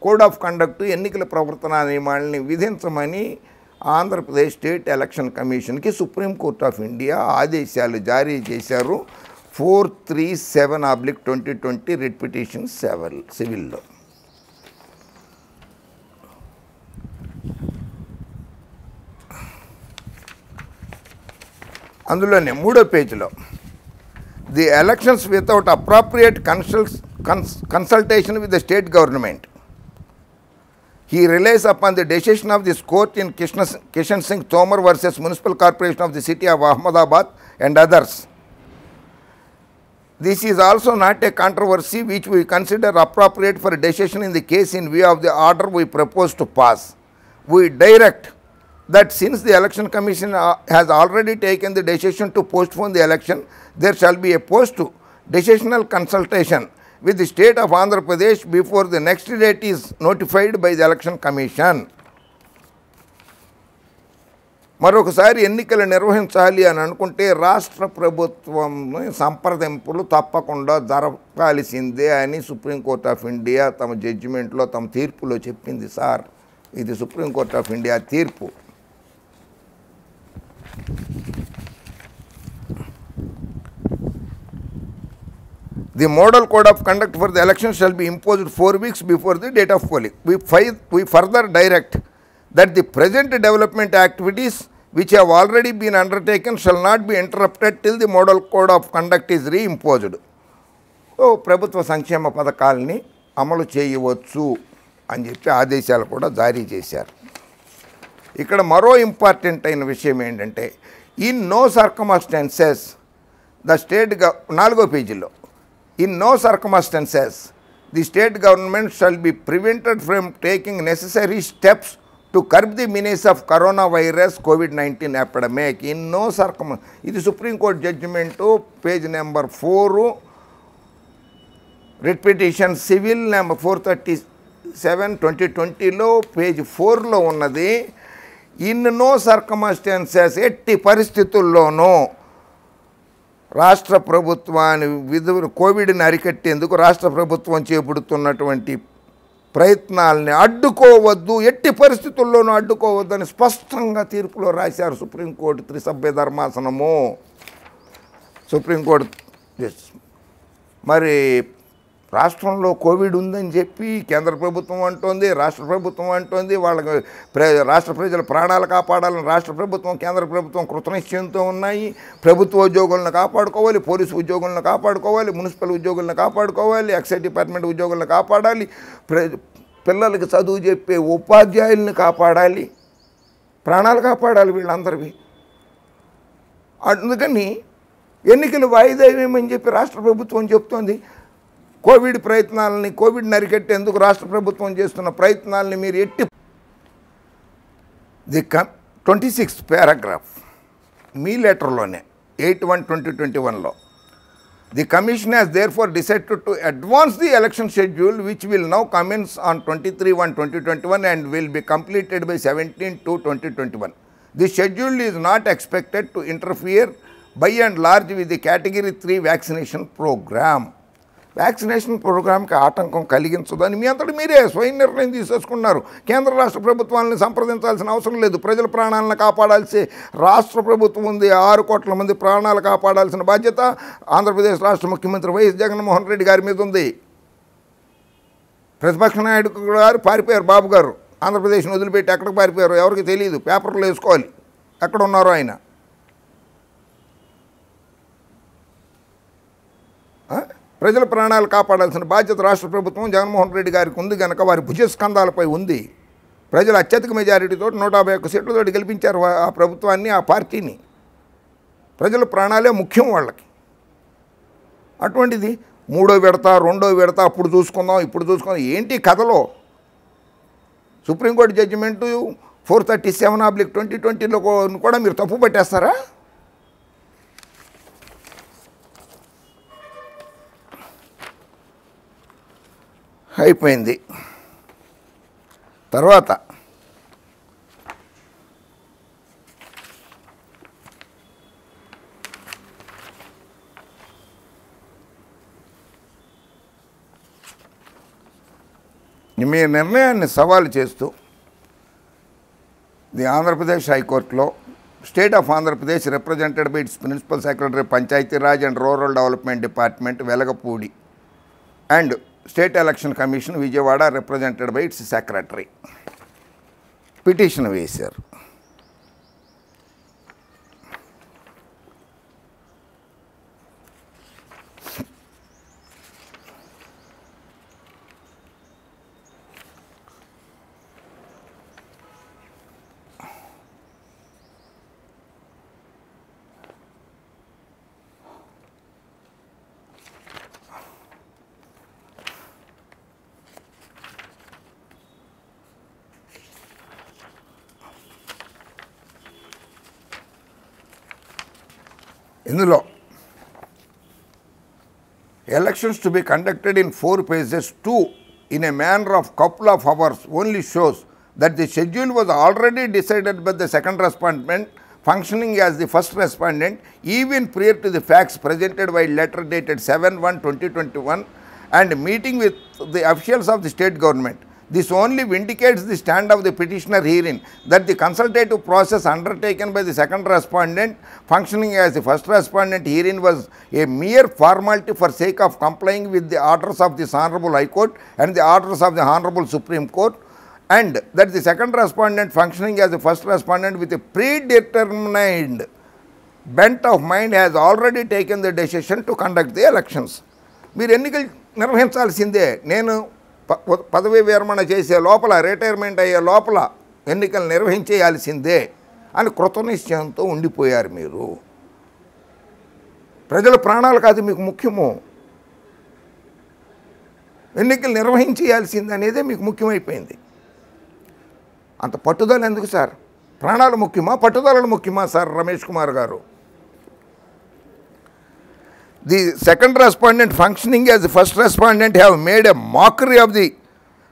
code of conduct ఎన్నికల ప్రవర్తన నియమాలని విధించమని Andhra Pradesh state election కమిషన్కి సుప్రీంకోర్టు ఆఫ్ ఇండియా ఆదేశాలు జారీ చేశారు. 437/2020 రిట్ పిటిషన్ సివిల్లో. అందులోనే 3వ పేజీలో the elections without appropriate consultation with the state government. He relies upon the decision of this court in Kishan Singh Tomar versus Municipal Corporation of the City of Ahmedabad and others. This is also not a controversy which we consider appropriate for a decision in the case in view of the order we propose to pass. We direct that since the Election Commission has already taken the decision to postpone the election, there shall be a post-decisional consultation with the state of Andhra Pradesh before the next date is notified by the Election Commission. మరొకసారి ఎన్నికలు నిర్వహించాలి అని అనుకుంటే రాష్ట్ర ప్రభుత్వం సంప్రదింపులు తప్పకుండా జరపాల్సిందే అని సుప్రీంకోర్టు ఆఫ్ ఇండియా తమ జడ్జిమెంట్లో తమ తీర్పులో చెప్పింది. సార్, ఇది సుప్రీంకోర్టు ఆఫ్ ఇండియా తీర్పు. The model code of conduct for the election shall be imposed 4 weeks before the date of polling. We further direct that the present development activities which have already been undertaken shall not be interrupted till the model code of conduct is reimposed. ప్రభుత్వ సంక్షేమ పథకాలని అమలు చేయవచ్చు అని చెప్పి ఆదేశాలు కూడా జారీ చేశారు. ఇక్కడ మరో ఇంపార్టెంట్ అయిన విషయం ఏంటంటే in no circumstances the state 4వ పేజీలో in no circumstances the state government shall be prevented from taking necessary steps to curb the menace of coronavirus COVID-19 epidemic. In no ఇది supreme court judgment page number 4 writ petition civil number 437/2020లో page 4లో ఉన్నది. In no circumstances ఎట్టి పరిస్థితుల్లోనూ రాష్ట్ర ప్రభుత్వాన్ని కోవిడ్ని అరికట్టేందుకు రాష్ట్ర ప్రభుత్వం చేపడుతున్నటువంటి ప్రయత్నాలని అడ్డుకోవద్దు, ఎట్టి పరిస్థితుల్లోనూ అడ్డుకోవద్దని స్పష్టంగా తీర్పులో రాశారు సుప్రీంకోర్టు త్రిసభ్య ధర్మాసనము. సుప్రీంకోర్టు మరి రాష్ట్రంలో కోవిడ్ ఉందని చెప్పి కేంద్ర ప్రభుత్వం అంటోంది, రాష్ట్ర ప్రభుత్వం అంటోంది. వాళ్ళకి రాష్ట్ర ప్రజల ప్రాణాలు కాపాడాలని రాష్ట్ర ప్రభుత్వం కేంద్ర ప్రభుత్వం కృతనిశ్చయంతో ఉన్నాయి. ప్రభుత్వ ఉద్యోగులను కాపాడుకోవాలి, పోలీసు ఉద్యోగులను కాపాడుకోవాలి, మున్సిపల్ ఉద్యోగులను కాపాడుకోవాలి, ఎక్సైజ్ డిపార్ట్మెంట్ ఉద్యోగులను కాపాడాలి, పిల్లలకి చదువు చెప్పే ఉపాధ్యాయులను కాపాడాలి, ప్రాణాలు కాపాడాలి వీళ్ళందరివి. అందుకని ఎన్నికలు వాయిదా వేయమని చెప్పి రాష్ట్ర ప్రభుత్వం చెప్తోంది. కోవిడ్ ప్రయత్నాలని, కోవిడ్ని అరికట్టేందుకు రాష్ట్ర ప్రభుత్వం చేస్తున్న ప్రయత్నాలని మీరు ఎట్టి ది 26th పారాగ్రాఫ్ మీ లెటర్లోనే 8/1/2021లో the commission has therefore decided to advance the election schedule which will now commence on 23/1/2021 and will be completed by 17/2/2021. The schedule is not expected to interfere by and large with the category 3 vaccination program. Vaccination ప్రోగ్రామ్కి ఆటంకం కలిగించదని మీ అంతటి మీరే స్వయం నిర్ణయం తీసేసుకున్నారు. కేంద్ర రాష్ట్ర ప్రభుత్వాలను సంప్రదించాల్సిన అవసరం లేదు. ప్రజల ప్రాణాలను కాపాడాల్సి రాష్ట్ర ప్రభుత్వం ఉంది. 6 కోట్ల మంది ప్రాణాలు కాపాడాల్సిన బాధ్యత ఆంధ్రప్రదేశ్ రాష్ట్ర ముఖ్యమంత్రి వైఎస్ జగన్మోహన్ రెడ్డి గారి మీద ఉంది. ప్రతిపక్ష నాయకుడు గారు పారిపోయారు. బాబు గారు ఆంధ్రప్రదేశ్ని వదిలిపెట్టి ఎక్కడికి పారిపోయారు ఎవరికి తెలియదు. పేపర్లు వేసుకోవాలి ఎక్కడ ఉన్నారో ఆయన. ప్రజల ప్రాణాలు కాపాడాల్సిన బాధ్యత రాష్ట్ర ప్రభుత్వం జగన్మోహన్ రెడ్డి గారికి ఉంది కనుక వారి భుజస్కంధాలపై ఉంది. ప్రజలు అత్యధిక మెజారిటీతో 151 సీట్లతో గెలిపించారు ఆ ప్రభుత్వాన్ని, ఆ పార్టీని. ప్రజల ప్రాణాలే ముఖ్యం వాళ్ళకి. అటువంటిది 3వ విడత 2వ విడత అప్పుడు చూసుకుందాం ఇప్పుడు చూసుకుందాం ఏంటి కథలో? సుప్రీంకోర్టు జడ్జిమెంటు 437/2020లో కూడా మీరు తప్పు పట్టేస్తారా? అయిపోయింది. తర్వాత మీ నిర్ణయాన్ని సవాలు చేస్తూ ది ఆంధ్రప్రదేశ్ హైకోర్టులో state of Andhra Pradesh represented by its principal secretary Panchayati Raj and rural development department Velagapudi and state election commission Vijayawada represented by its secretary petition వేశారు. ఇందులో elections to be conducted in 4 phases, 2 in a manner of couple of hours only shows that the schedule was already decided by the second respondent functioning as the first respondent even prior to the facts presented by letter dated 7/1/2021 and meeting with the officials of the state government. This only vindicates the stand of the petitioner herein that the consultative process undertaken by the second respondent functioning as the first respondent herein was a mere formality for sake of complying with the orders of the Honorable High Court and the orders of the Honorable Supreme Court, and that the second respondent functioning as the first respondent with a predetermined bent of mind has already taken the decision to conduct the elections. మీరు ఎన్నికలు నిర్వహించాల్సిందే. నేను పదవీ విరమణ చేసే లోపల retirement అయ్యే లోపల ఎన్నికలు నిర్వహించేయాల్సిందే అని కృతనిశ్చయంతో ఉండిపోయారు మీరు. ప్రజల ప్రాణాలు కాదు మీకు ముఖ్యము, ఎన్నికలు నిర్వహించేయాల్సింది అనేదే మీకు ముఖ్యమైపోయింది. అంత పట్టుదల ఎందుకు సార్? ప్రాణాలు ముఖ్యమా పట్టుదలలు ముఖ్యమా సార్ రమేష్ కుమార్ గారు? The second respondent functioning as the first respondent have made a mockery of the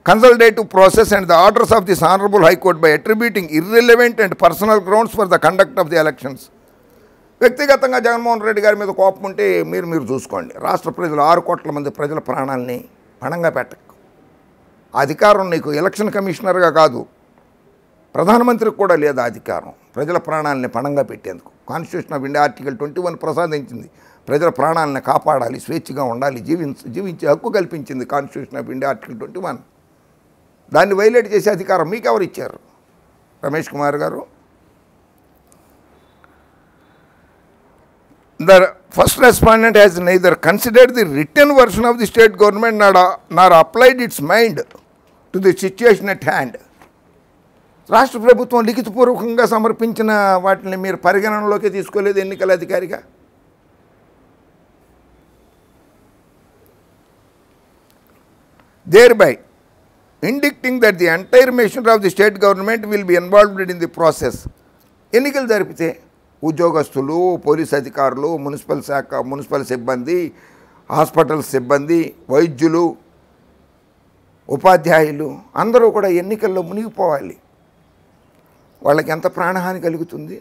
consultative process and the orders of this Honorable High Court by attributing irrelevant and personal grounds for the conduct of the elections. వ్యక్తిగతంగా జగన్మోహన్ రెడ్డి గారి మీద కోపం ఉంటే మీరు చూసుకోండి. రాష్ట్ర ప్రజలు 6 కోట్ల మంది ప్రజల ప్రాణాలని పణంగా పెట్టకు. అధికారం నీకు ఎలక్షన్ కమిషనర్గా కాదు, ప్రధానమంత్రికి కూడా లేదు అధికారం ప్రజల ప్రాణాలని పణంగా పెట్టేందుకు. Constitution of India article 21 ప్రసాదించింది. ప్రజల ప్రాణాలను కాపాడాలి, స్వేచ్ఛగా ఉండాలి, జీవించే హక్కు కల్పించింది కాన్స్టిట్యూషన్ ఆఫ్ ఇండియా ఆర్టికల్ 21. దాన్ని వైలేట్ చేసే అధికారం మీకెవరు ఇచ్చారు రమేష్ కుమార్ గారు? The first respondent has neither considered the written version of the state government nor applied its mind to the situation at hand. రాష్ట్ర ప్రభుత్వం లిఖితపూర్వకంగా సమర్పించిన వాటిని మీరు పరిగణనలోకి తీసుకోలేదు ఎన్నికల అధికారిగా. thereby indicating that the entire machinery of the state government will be involved in the process. ఎన్నికలు జరిపితే ఉద్యోగస్తులు, పోలీస్ అధికారులు, మున్సిపల్ శాఖ, మున్సిపల్ సిబ్బంది, హాస్పిటల్ సిబ్బంది, వైద్యులు, ఉపాధ్యాయులు అందరూ కూడా ఎన్నికల్లో మునిగిపోవాలి. వాళ్ళకి ఎంత ప్రాణహాని కలుగుతుంది?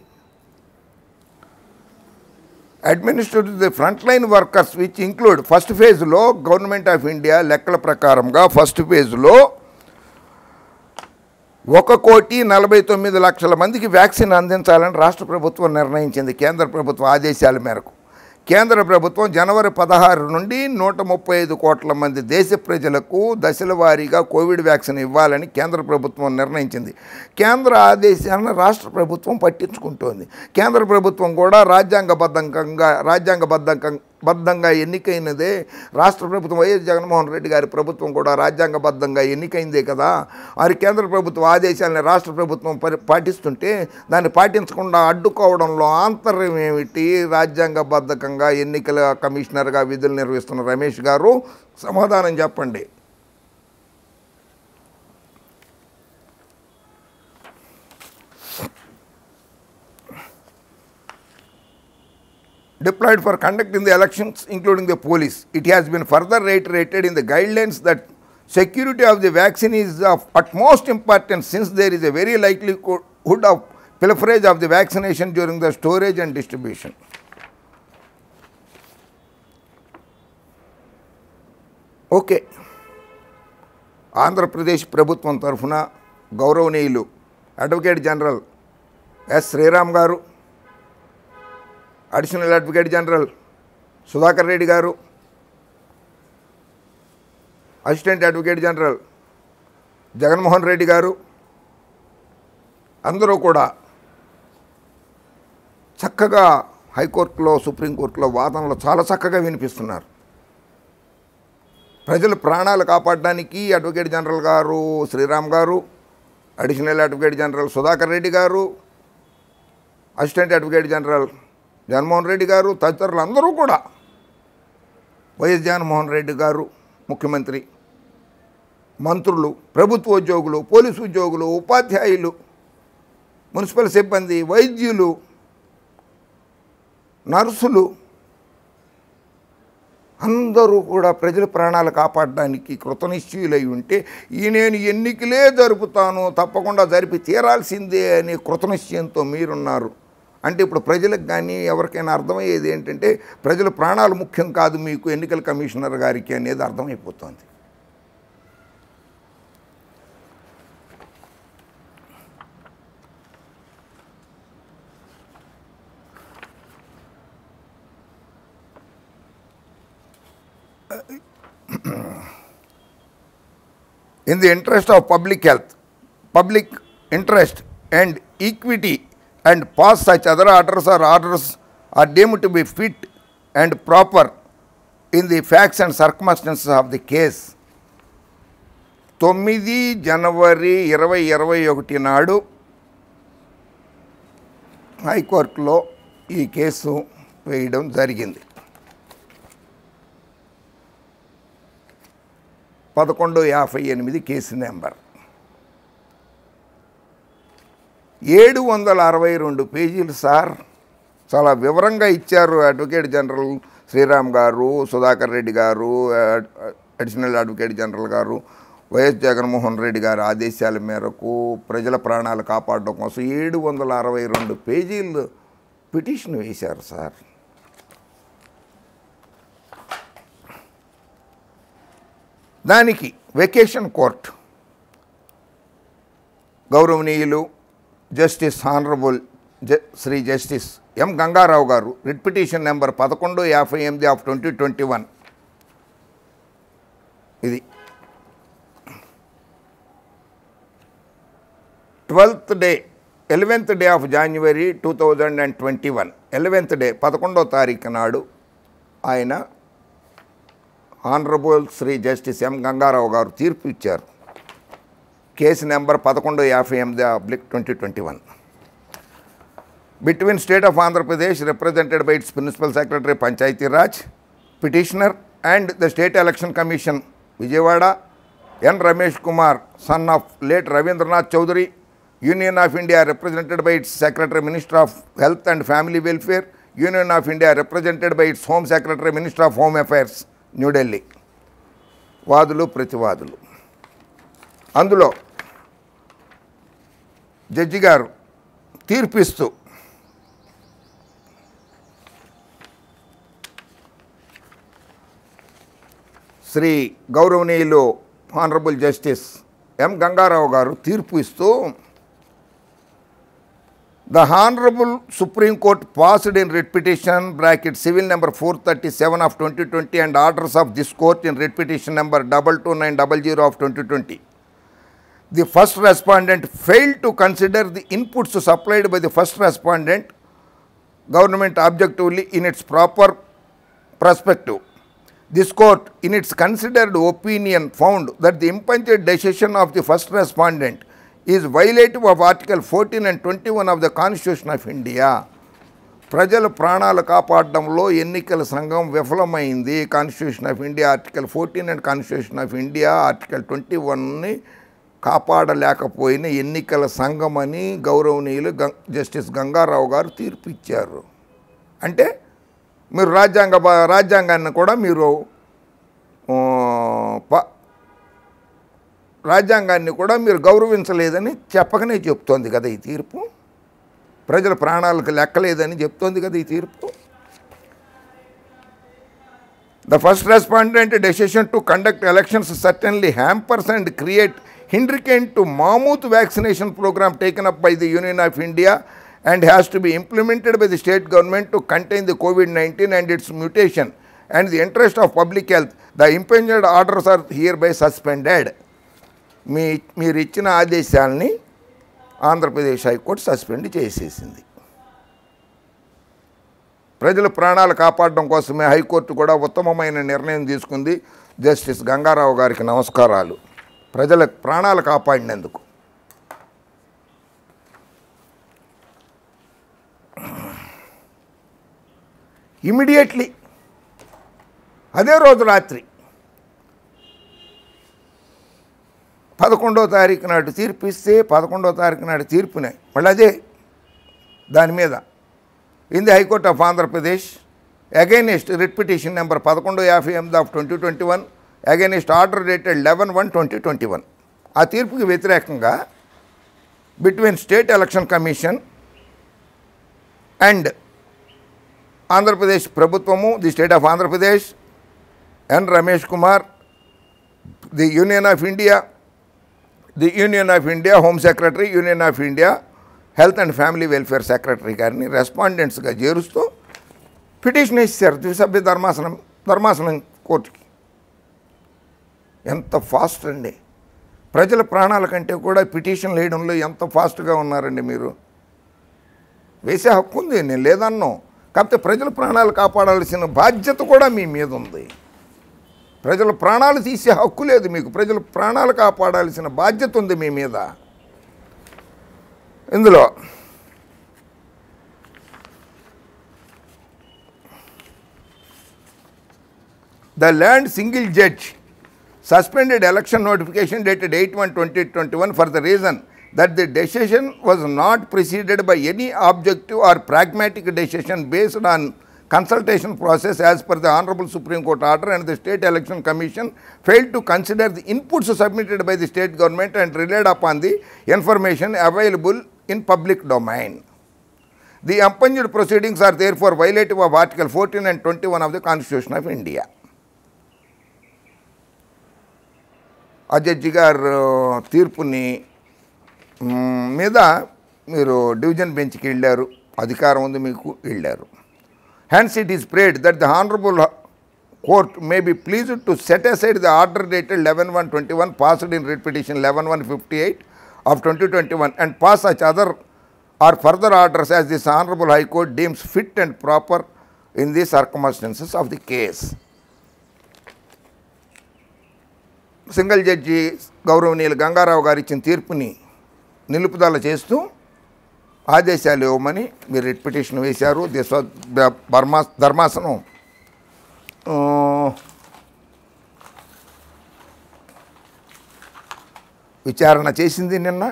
Administrative the front line workers which include first ఫేజ్లో గవర్నమెంట్ ఆఫ్ ఇండియా లెక్కల ప్రకారంగా ఫస్ట్ ఫేజ్లో 1,49,00,000 మందికి వ్యాక్సిన్ అందించాలని రాష్ట్ర ప్రభుత్వం నిర్ణయించింది కేంద్ర ప్రభుత్వ ఆదేశాల మేరకు. కేంద్ర ప్రభుత్వం జనవరి 16 నుండి 135 కోట్ల మంది దేశ ప్రజలకు దశల వారీగా కోవిడ్ వ్యాక్సిన్ ఇవ్వాలని కేంద్ర ప్రభుత్వం నిర్ణయించింది. కేంద్ర ఆదేశాలను రాష్ట్ర ప్రభుత్వం పట్టించుకుంటోంది. కేంద్ర ప్రభుత్వం కూడా రాజ్యాంగబద్ధంగా ఎన్నికైనదే. రాష్ట్ర ప్రభుత్వం వైఎస్ జగన్మోహన్ రెడ్డి గారి ప్రభుత్వం కూడా రాజ్యాంగబద్ధంగా ఎన్నికైందే కదా. మరి కేంద్ర ప్రభుత్వ ఆదేశాలని రాష్ట్ర ప్రభుత్వం పాటిస్తుంటే దాన్ని పాటించకుండా అడ్డుకోవడంలో ఆంతర్యం ఏమిటి? రాజ్యాంగబద్ధంగా ఎన్నికల కమిషనర్గా విధులు నిర్వహిస్తున్న రమేష్ గారు సమాధానం చెప్పండి. Deployed for conducting the elections, including the police. It has been further reiterated in the guidelines that security of the vaccine is of utmost importance, since there is a very likelihood of pilferage of the vaccination during the storage and distribution. Okay, Andhra Pradesh ప్రభుత్వం తరఫున గౌరవనీయులు advocate general S Sriram garu, additional advocate general Sudhakar Reddy garu, assistant advocate general Jaganmohan Reddy garu అందరూ కూడా చక్కగా హైకోర్టులో, సుప్రీంకోర్టులో వాదనలు చాలా చక్కగా వినిపిస్తున్నారు. ప్రజల ప్రాణాలు కాపాడడానికి advocate general garu Sriram garu, additional advocate general Sudhakar Reddy garu, assistant advocate general Jaganmohan Reddy garu తదితరులు అందరూ కూడా, వైఎస్ జగన్మోహన్ రెడ్డి గారు ముఖ్యమంత్రి, మంత్రులు, ప్రభుత్వ ఉద్యోగులు, పోలీసు ఉద్యోగులు, ఉపాధ్యాయులు, మున్సిపల్ సిబ్బంది, వైద్యులు, నర్సులు అందరూ కూడా ప్రజల ప్రాణాలు కాపాడడానికి కృతనిశ్చయులై ఉంటే నేను ఎన్నికలే జరుపుతాను, తప్పకుండా జరిపి తీరాల్సిందే అనే కృతనిశ్చయంతో మీరున్నారు. అంటే ఇప్పుడు ప్రజలకు కానీ ఎవరికైనా అర్థమయ్యేది ఏంటంటే ప్రజల ప్రాణాలు ముఖ్యం కాదు మీకు ఎన్నికల కమిషనర్ గారికి అనేది అర్థమైపోతుంది. In the interest of public health, public interest and equity, and pass such other orders are deemed to be fit and proper in the facts and circumstances of the case. 9 జనవరి 2021 నాడు హైకోర్టులో ఈ case వేయడం జరిగింది. 1158 case number, 762 పేజీలు sir. చాలా వివరంగా ఇచ్చారు advocate general Sriram గారు, సుధాకర్ రెడ్డి గారు, అడిషనల్ అడ్వకేట్ జనరల్ గారు. వైఎస్ జగన్మోహన్ రెడ్డి గారి ఆదేశాల మేరకు ప్రజల ప్రాణాలు కాపాడడం కోసం 762 పేజీలు పిటిషన్ వేశారు సార్. దానికి వెకేషన్ కోర్ట్ గౌరవనీయులు justice honourable Shri justice M Gangarao garu writ petition number 1158 of 2021 ఇది 11th day of January 2021 11th day 11వ తారీఖు నాడు ఆయన honourable Shri justice M Gangarao garu తీర్పు ఇచ్చారు. Case number 1158/2021 between State of Andhra Pradesh represented by its Principal Secretary Panchayati Raj, petitioner and the State Election Commission Vijayawada N. Ramesh Kumar, son of late Ravindranath Chaudhary, Union of India represented by its Secretary Minister of Health and Family Welfare, Union of India represented by its Home Secretary Minister of Home Affairs, New Delhi. వాదులు ప్రతివాదులు. అందులో judge గారు తీర్పిస్తూ శ్రీ గౌరవనీయులు honourable justice M Gangarao garu తీర్పు ఇస్తూ The Honorable Supreme Court passed in writ petition bracket civil number 437 of 2020 and orders of this court in writ petition number 22900 of 2020. The first respondent failed to consider the inputs supplied by the first respondent government objectively in its proper perspective. This court, in its considered opinion, found that the impugned decision of the first respondent is violative of Article 14 and 21 of the Constitution of India. ప్రజల ప్రాణాలు కాపాడడంలో ఎన్నికల సంఘం విఫలమైంది. Constitution of India article 14 and constitution of India article 21ని కాపాడలేకపోయిన ఎన్నికల సంఘం అని గౌరవనీయులు జస్టిస్ గంగారావు గారు తీర్పు ఇచ్చారు. అంటే మీరు రాజ్యాంగాన్ని కూడా మీరు రాజ్యాంగాన్ని కూడా మీరు గౌరవించలేదని చెప్పకనే చెప్తోంది కదా ఈ తీర్పు. ప్రజల ప్రాణాలకు లెక్కలేదని చెప్తోంది కదా ఈ తీర్పు. The first respondent decision to conduct elections certainly hampers and create hindrance to mammoth vaccination program taken up by the Union of India and has to be implemented by the state government to contain the COVID-19 and its mutation and the interest of public health. The impinged orders are hereby suspended. మీరు ఇచ్చిన ఆదేశాలని Andhra Pradesh high court suspend చేసేసింది. ప్రజల ప్రాణాలు కాపాడడం కోసమే high court కూడా ఉత్తమమైన నిర్ణయం తీసుకుంది. జస్టిస్ గంగారావు గారికి నమస్కారాలు. ప్రజల ప్రాణాలు కాపాడినందుకు. ఇమీడియట్లీ అదే రోజు రాత్రి 11వ తారీఖు నాడు తీర్పు ఇస్తే 11వ తారీఖు నాడు తీర్పునే మళ్ళీ అదే దాని మీద in the high court of Andhra Pradesh against writ petition number 1158 of 2021 against order dated 11/1/2021. ఆ తీర్పుకి వ్యతిరేకంగా between state election commission and Andhra Pradesh ప్రభుత్వము, the state of Andhra Pradesh, N Ramesh Kumar, the union of India, home secretary, union of India health and family welfare secretary గారిని రెస్పాండెంట్స్గా చేరుస్తూ petition ఇచ్చారు ద్విసభ్య ధర్మాసనం కోర్టుకి. ఎంత ఫాస్ట్ అండి! ప్రజల ప్రాణాల కంటే కూడా పిటిషన్ వేయడంలో ఎంత ఫాస్ట్గా ఉన్నారండి మీరు. వేసే హక్కు ఉంది, నేను లేదన్నాను. కాకపోతే ప్రజల ప్రాణాలు కాపాడాల్సిన బాధ్యత కూడా మీ మీద ఉంది. ప్రజల ప్రాణాలు తీసే హక్కు లేదు మీకు. ప్రజల ప్రాణాలు కాపాడాల్సిన బాధ్యత ఉంది మీ మీద. ఇందులో the land single judge suspended election notification dated 8/1/2021 for the reason that the decision was not preceded by any objective or pragmatic decision based on consultation process as per the Honorable Supreme Court order, and the State Election Commission failed to consider the inputs submitted by the state government and relied upon the information available in public domain. The impunged proceedings are therefore violative of Article 14 and 21 of the Constitution of India. ఆ judge గారు తీర్పుని మీద మీరు division బెంచ్కి వెళ్ళారు, అధికారం ఉంది మీకు, వెళ్ళారు. Hence it is prayed that the Honorable Court may be pleased to set aside the order dated 11/1/21 passed in writ petition 11/158 of 2021 and pass such other or further orders as this Honorable High Court deems fit and proper in the circumstances of the case. Single judge గౌరవనీయులు గంగారావు గారు ఇచ్చిన తీర్పుని నిలుపుదల చేస్తూ ఆదేశాలు ఇవ్వమని మీరు writ petition వేశారు. ధర్మాసనం విచారణ చేసింది నిన్న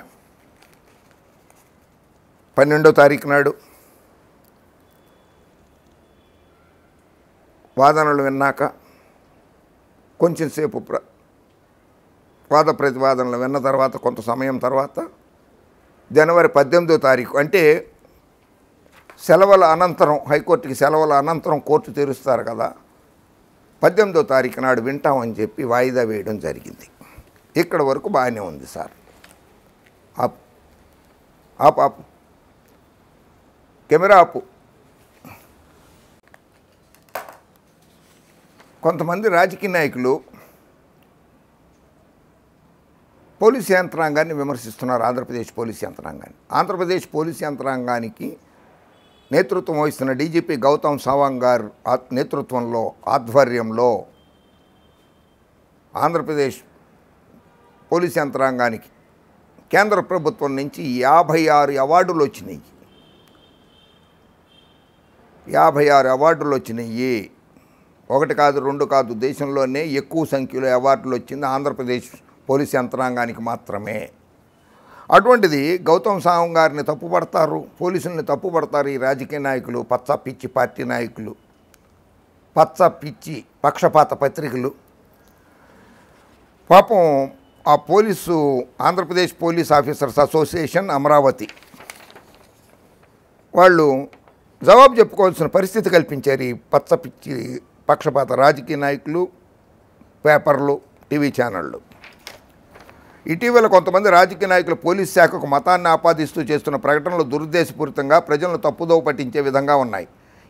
12వ తారీఖు నాడు. వాదనలు విన్నాక కొంచెం సేపు వాద ప్రతివాదనలు విన్న తర్వాత కొంత సమయం తర్వాత జనవరి 18వ తారీఖు, అంటే సెలవుల అనంతరం, హైకోర్టుకి సెలవుల అనంతరం కోర్టు తెరుస్తారు కదా, 18వ తారీఖు నాడు వింటామని చెప్పి వాయిదా వేయడం జరిగింది. ఇక్కడ వరకు బాగానే ఉంది సార్. ఆపు కెమెరా ఆపు. కొంతమంది రాజకీయ నాయకులు పోలీస్ యంత్రాంగాన్ని విమర్శిస్తున్నారు. ఆంధ్రప్రదేశ్ పోలీస్ యంత్రాంగాన్ని. ఆంధ్రప్రదేశ్ పోలీస్ యంత్రాంగానికి నేతృత్వం వహిస్తున్న డీజీపీ గౌతమ్ సవాంగ్ గారు నేతృత్వంలో, ఆధ్వర్యంలో ఆంధ్రప్రదేశ్ పోలీస్ యంత్రాంగానికి కేంద్ర ప్రభుత్వం నుంచి 56 అవార్డులు వచ్చినాయి. 56 అవార్డులు వచ్చినాయి. ఒకటి కాదు, రెండు కాదు, దేశంలోనే ఎక్కువ సంఖ్యలో అవార్డులు వచ్చింది ఆంధ్రప్రదేశ్ పోలీస్ యంత్రాంగానికి మాత్రమే. అటువంటిది గౌతమ్ సవాంగ్ గారిని తప్పుపడతారు, పోలీసుల్ని తప్పుపడతారు ఈ రాజకీయ నాయకులు, పచ్చ పిచ్చి పార్టీ నాయకులు, పచ్చ పిచ్చి పక్షపాత పత్రికలు. పాపం ఆ police, Andhra Pradesh police officers association Amaravati వాళ్ళు జవాబు చెప్పుకోవాల్సిన పరిస్థితి కల్పించారు ఈ పచ్చ పిచ్చి పక్షపాత రాజకీయ నాయకులు, పేపర్లు, టీవీ ఛానళ్ళు. ఇటీవల కొంతమంది రాజకీయ నాయకులు పోలీస్ శాఖకు మతాన్ని ఆపాదిస్తూ చేస్తున్న ప్రకటనలు దురుద్దేశపూరితంగా ప్రజలను తప్పుదోవ పట్టించే విధంగా ఉన్నాయి.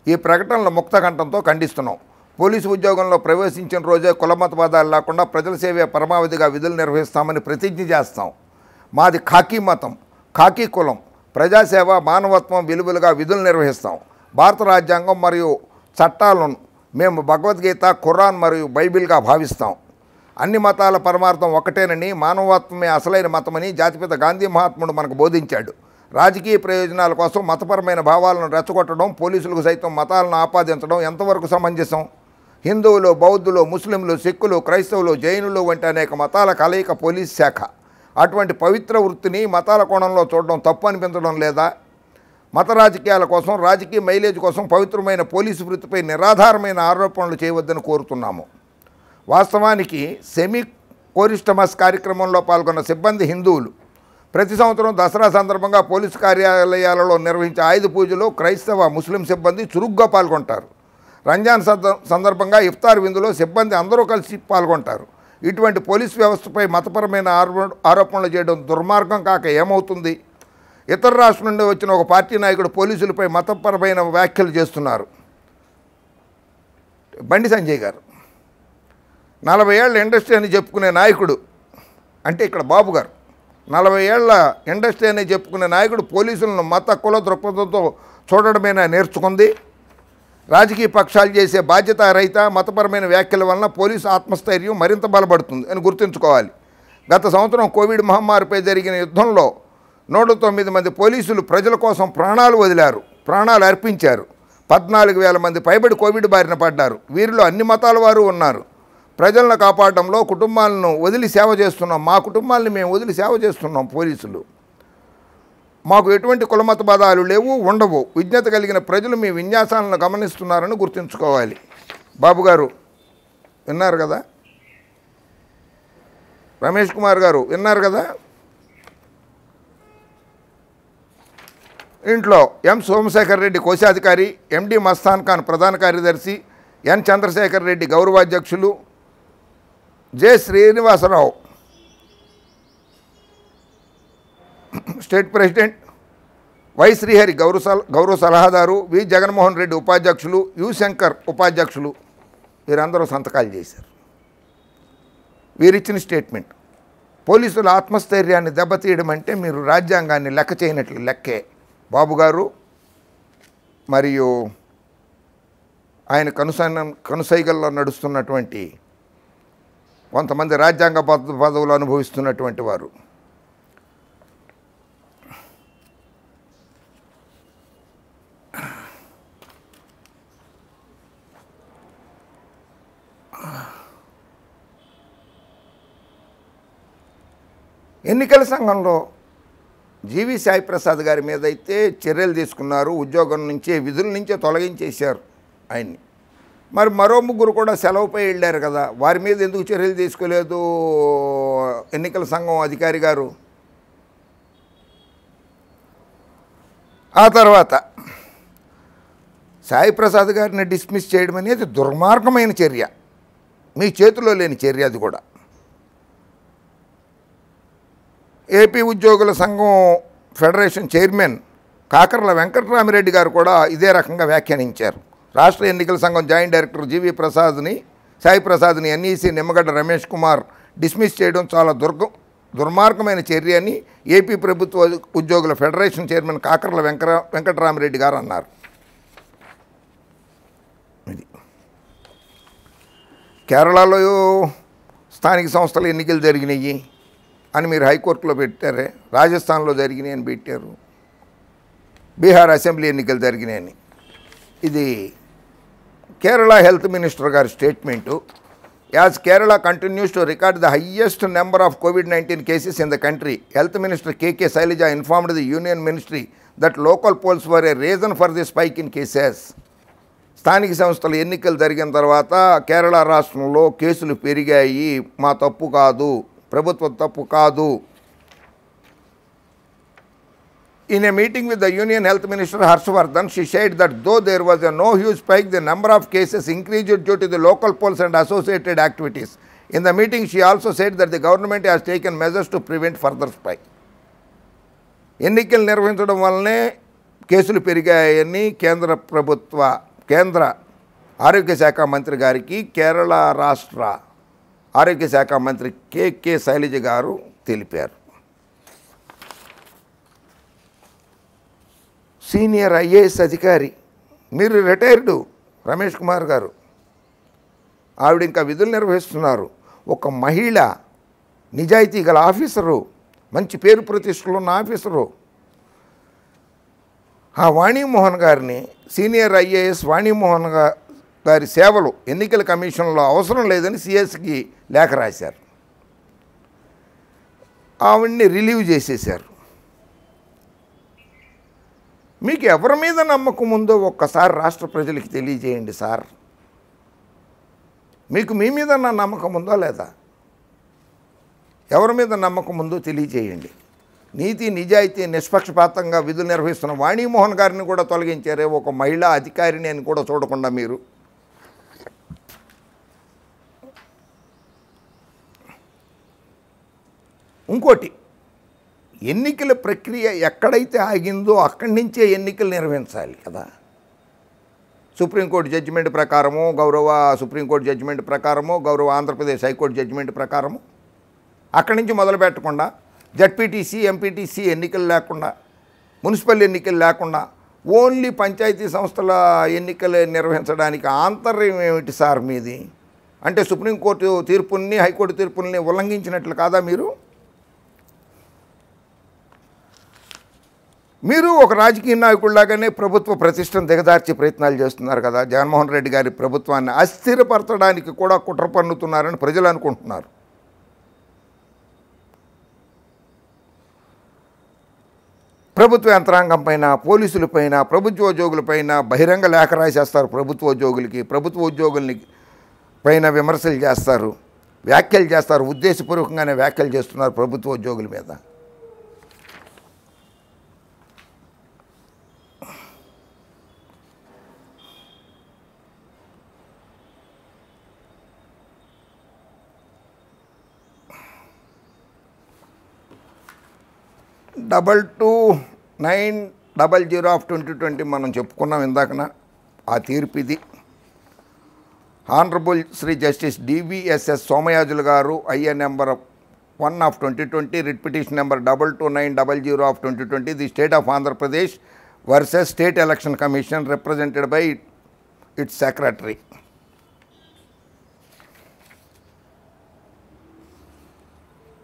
ఈ ప్రకటనలు ముక్తకంఠంతో ఖండిస్తున్నాం. పోలీసు ఉద్యోగంలో ప్రవేశించిన రోజే కులమతవాదాలు లేకుండా ప్రజల సేవే పరమావధిగా విధులు నిర్వహిస్తామని ప్రతిజ్ఞ చేస్తాం. మాది ఖాకీ మతం, ఖాకీ కులం, ప్రజాసేవ, మానవత్వం విలువలుగా విధులు నిర్వహిస్తాం. భారత రాజ్యాంగం మరియు చట్టాలను మేము భగవద్గీత, ఖురాన్ మరియు బైబిల్గా భావిస్తాం. అన్ని మతాల పరమార్థం ఒకటేనని, మానవత్వమే అసలైన మతమని జాతిపిత గాంధీ మహాత్ముడు మనకు బోధించాడు. రాజకీయ ప్రయోజనాల కోసం మతపరమైన భావాలను రెచ్చగొట్టడం, పోలీసులకు సైతం మతాలను ఆపాదించడం ఎంతవరకు సమంజసం? హిందువులు, బౌద్ధులు, ముస్లింలు, సిక్కులు, క్రైస్తవులు, జైనులు వంటి అనేక మతాల కలయిక పోలీస్ శాఖ. అటువంటి పవిత్ర వృత్తిని మతాల కోణంలో చూడడం తప్పు అనిపించడం లేదా? మత రాజకీయాల కోసం, రాజకీయ మైలేజ్ కోసం పవిత్రమైన పోలీసు వృత్తిపై నిరాధారమైన ఆరోపణలు చేయవద్దని కోరుతున్నాము. వాస్తవానికి సెమీ కోరిస్టమస్ కార్యక్రమంలో పాల్గొన్న సిబ్బంది హిందువులు. ప్రతి సంవత్సరం దసరా సందర్భంగా పోలీసు కార్యాలయాలలో నిర్వహించే ఆయుధ పూజలో క్రైస్తవ, ముస్లిం సిబ్బంది చురుగ్గా పాల్గొంటారు. రంజాన్ సందర్భంగా ఇఫ్తార్ విందులో సిబ్బంది అందరూ కలిసి పాల్గొంటారు. ఇటువంటి పోలీస్ వ్యవస్థపై మతపరమైన ఆరోపణలు చేయడం దుర్మార్గం కాక ఏమవుతుంది? ఇతర రాష్ట్రం నుండి వచ్చిన ఒక పార్టీ నాయకుడు పోలీసులపై మతపరమైన వ్యాఖ్యలు చేస్తున్నారు. బండి సంజయ్ గారు 40 ఏళ్ల ఇండస్ట్రీ అని చెప్పుకునే నాయకుడు, అంటే ఇక్కడ బాబు గారు 40 ఏళ్ల ఇండస్ట్రీ అని చెప్పుకునే నాయకుడు పోలీసులను మత కుల దృక్పథంతో చూడడమేనా నేర్చుకుంది? రాజకీయ పక్షాలు చేసే బాధ్యతారహిత మతపరమైన వ్యాఖ్యల వలన పోలీసు ఆత్మస్థైర్యం మరింత బలపడుతుంది అని గుర్తుంచుకోవాలి. గత సంవత్సరం కోవిడ్ మహమ్మారిపై జరిగిన యుద్ధంలో 109 మంది పోలీసులు ప్రజల కోసం ప్రాణాలు వదిలారు, ప్రాణాలు అర్పించారు. 14,000 మంది పైబడి కోవిడ్ బారిన పడ్డారు. వీరిలో అన్ని మతాల వారు ఉన్నారు. ప్రజలను కాపాడడంలో కుటుంబాలను వదిలి సేవ చేస్తున్నాం. మా కుటుంబాలను మేము వదిలి సేవ చేస్తున్నాం. పోలీసులు మాకు ఎటువంటి కులమతవాదాలు లేవు, ఉండవు. విజ్ఞత కలిగిన ప్రజలు మీ విన్యాసాలను గమనిస్తున్నారని గుర్తుంచుకోవాలి. బాబు గారు విన్నారు కదా, రమేష్ కుమార్ గారు విన్నారు కదా. ఇంట్లో ఎం సోమశేఖర్ రెడ్డి కోశాధికారి, ఎండి మస్తాన్ ఖాన్ ప్రధాన కార్యదర్శి, ఎన్ చంద్రశేఖర్ రెడ్డి గౌరవాధ్యక్షులు, J Srinivasa Rao state president, Y Srihari గౌరవ సలహాదారు, వి జగన్మోహన్ రెడ్డి ఉపాధ్యక్షులు, యు శంకర్ ఉపాధ్యక్షులు, వీరందరూ సంతకాలు చేశారు. వీరిచ్చిన స్టేట్మెంట్ పోలీసుల ఆత్మస్థైర్యాన్ని దెబ్బతీయడం అంటే మీరు రాజ్యాంగాన్ని లెక్క చేయనట్లు లెక్కే. బాబు గారు మరియు ఆయన కనుసైగల్లో నడుస్తున్నటువంటి కొంతమంది రాజ్యాంగ పదవులు అనుభవిస్తున్నటువంటి వారు ఎన్నికల సంఘంలో జీవి సాయి ప్రసాద్ గారి మీద అయితే చర్యలు తీసుకున్నారు, ఉద్యోగం నుంచే విధుల నుంచే తొలగించేశారు ఆయన్ని. మరి మరో ముగ్గురు కూడా సెలవుపై వెళ్ళారు కదా, వారి మీద ఎందుకు చర్యలు తీసుకోలేదు ఎన్నికల సంఘం అధికారి గారు? ఆ తర్వాత సాయి ప్రసాద్ గారిని డిస్మిస్ చేయడం అనేది దుర్మార్గమైన చర్య, మీ చేతిలో లేని చర్య అది కూడా. ఏపీ ఉద్యోగుల సంఘం ఫెడరేషన్ చైర్మన్ కాకర్ల వెంకటరామిరెడ్డి గారు కూడా ఇదే రకంగా వ్యాఖ్యానించారు. రాష్ట్ర ఎన్నికల సంఘం జాయింట్ డైరెక్టర్ జీవి సాయి ప్రసాద్ని ఎన్ఈసీ నిమ్మగడ్డ రమేష్ కుమార్ డిస్మిస్ చేయడం చాలా దుర్మార్గమైన చర్య అని ఏపీ ప్రభుత్వ ఉద్యోగుల ఫెడరేషన్ చైర్మన్ కాకర్ల వెంకటరామిరెడ్డి గారు అన్నారు. ఇది కేరళలో స్థానిక సంస్థల ఎన్నికలు జరిగినాయి అని మీరు హైకోర్టులో పెట్టారే, రాజస్థాన్లో జరిగినాయి అని పెట్టారు, బీహార్ అసెంబ్లీ ఎన్నికలు జరిగినాయని. ఇది కేరళ హెల్త్ మినిస్టర్ గారి statement. As Kerala continues to record the highest number of COVID-19 cases in the country, health minister KK Shailaja informed the union ministry that local polls were a reason for the spike in cases. స్థానిక సంస్థల ఎన్నికలు జరిగిన తర్వాత కేరళ రాష్ట్రంలో కేసులు పెరిగాయి, మా తప్పు కాదు, ప్రభుత్వం తప్పు కాదు. In a meeting with the Union Health Minister Harshvardhan, she said that though there was a no huge spike, the number of cases increased due to the local polls and associated activities. In the meeting, she also said that the government has taken measures to prevent further spike. ఎన్నికలు నిర్వహించడం వల్లనే కేసులు పెరిగాయని కేంద్ర ఆరోగ్య శాఖ మంత్రి గారికి కేరళ రాష్ట్ర ఆరోగ్య శాఖ మంత్రి కేకే శైలజ గారు తెలిపారు. సీనియర్ ఐఏఎస్ అధికారి, మీరు రిటైర్డు రమేష్ కుమార్ గారు, ఆవిడ ఇంకా విధులు నిర్వహిస్తున్నారు. ఒక మహిళ, నిజాయితీ గల ఆఫీసరు, మంచి పేరు ప్రతిష్టలు ఉన్న ఆఫీసరు, ఆ వాణీమోహన్ గారిని, సీనియర్ ఐఏఎస్ వాణీమోహన్ గారి సేవలు ఎన్నికల కమిషన్లో అవసరం లేదని సిఎస్కి లేఖ రాశారు. ఆవిడ్ని రిలీవ్ చేసేశారు. మీకు ఎవరి మీద నమ్మకం ఉందో ఒక్కసారి రాష్ట్ర ప్రజలకి తెలియజేయండి సార్. మీకు మీ మీద నా నమ్మకం ఉందో లేదా? ఎవరి మీద నమ్మకం ఉందో తెలియజేయండి. నీతి నిజాయితీ నిష్పక్షపాతంగా విధులు నిర్వహిస్తున్న వాణీమోహన్ గారిని కూడా తొలగించారే, ఒక మహిళా అధికారిని అని కూడా చూడకుండా మీరు. ఇంకోటి, ఎన్నికల ప్రక్రియ ఎక్కడైతే ఆగిందో అక్కడి నుంచే ఎన్నికలు నిర్వహించాలి కదా. సుప్రీంకోర్టు జడ్జిమెంట్ ప్రకారము, గౌరవ సుప్రీంకోర్టు జడ్జిమెంట్ ప్రకారము, గౌరవ ఆంధ్రప్రదేశ్ హైకోర్టు జడ్జిమెంట్ ప్రకారము అక్కడి నుంచి మొదలు పెట్టకుండా జడ్పీటీసీ ఎంపీటీసీ ఎన్నికలు లేకుండా, మున్సిపల్ ఎన్నికలు లేకుండా ఓన్లీ పంచాయతీ సంస్థల ఎన్నికలు నిర్వహించడానికి ఆంతర్యం ఏమిటి సార్ మీది? అంటే సుప్రీంకోర్టు తీర్పుల్ని, హైకోర్టు తీర్పుల్ని ఉల్లంఘించినట్లు కాదా మీరు ఒక రాజకీయ నాయకుడిలాగానే ప్రభుత్వ ప్రతిష్టను దిగదార్చే ప్రయత్నాలు చేస్తున్నారు కదా. జగన్మోహన్ రెడ్డి గారి ప్రభుత్వాన్ని అస్థిరపరచడానికి కూడా కుట్ర పన్నుతున్నారని ప్రజలు అనుకుంటున్నారు. ప్రభుత్వ యంత్రాంగం పైన, పోలీసులపైన, ప్రభుత్వోద్యోగులపైన బహిరంగ లేఖ రాసేస్తారు. ప్రభుత్వోద్యోగుల్ని పైన విమర్శలు చేస్తారు, వ్యాఖ్యలు చేస్తారు, ఉద్దేశపూర్వకంగానే వ్యాఖ్యలు చేస్తున్నారు ప్రభుత్వోద్యోగుల మీద. (22-900) 2020 మనం చెప్పుకున్నాం ఇందాకన. ఆ తీర్పు ఇది. Honourable Shri justice DVSS Somayajulu గారు IA number 1/2020, writ petition number 22-900 the state of Andhra Pradesh versus state election commission represented by its secretary.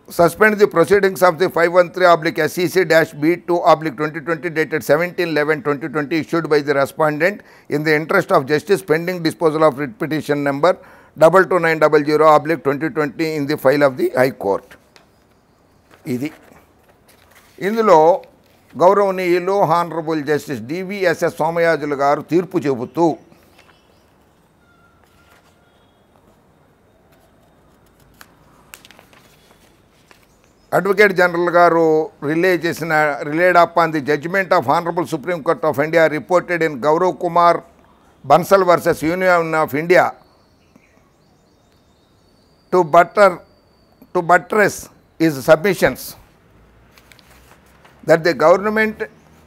Suspend the proceedings of the 513/SEC-B2/2020 dated 17/11/2020 issued by the respondent in the interest of justice pending disposal of writ petition number 22-900/2020 in the file of the High Court. ఇది ఇందులో గౌరవనీయులు honourable justice DVSS Somayajulu గారు తీర్పు చెబుతూ advocate general garu relied upon the judgment of honourable supreme court of India reported in Gaurav Kumar Bansal versus union of India to buttress his submissions that the government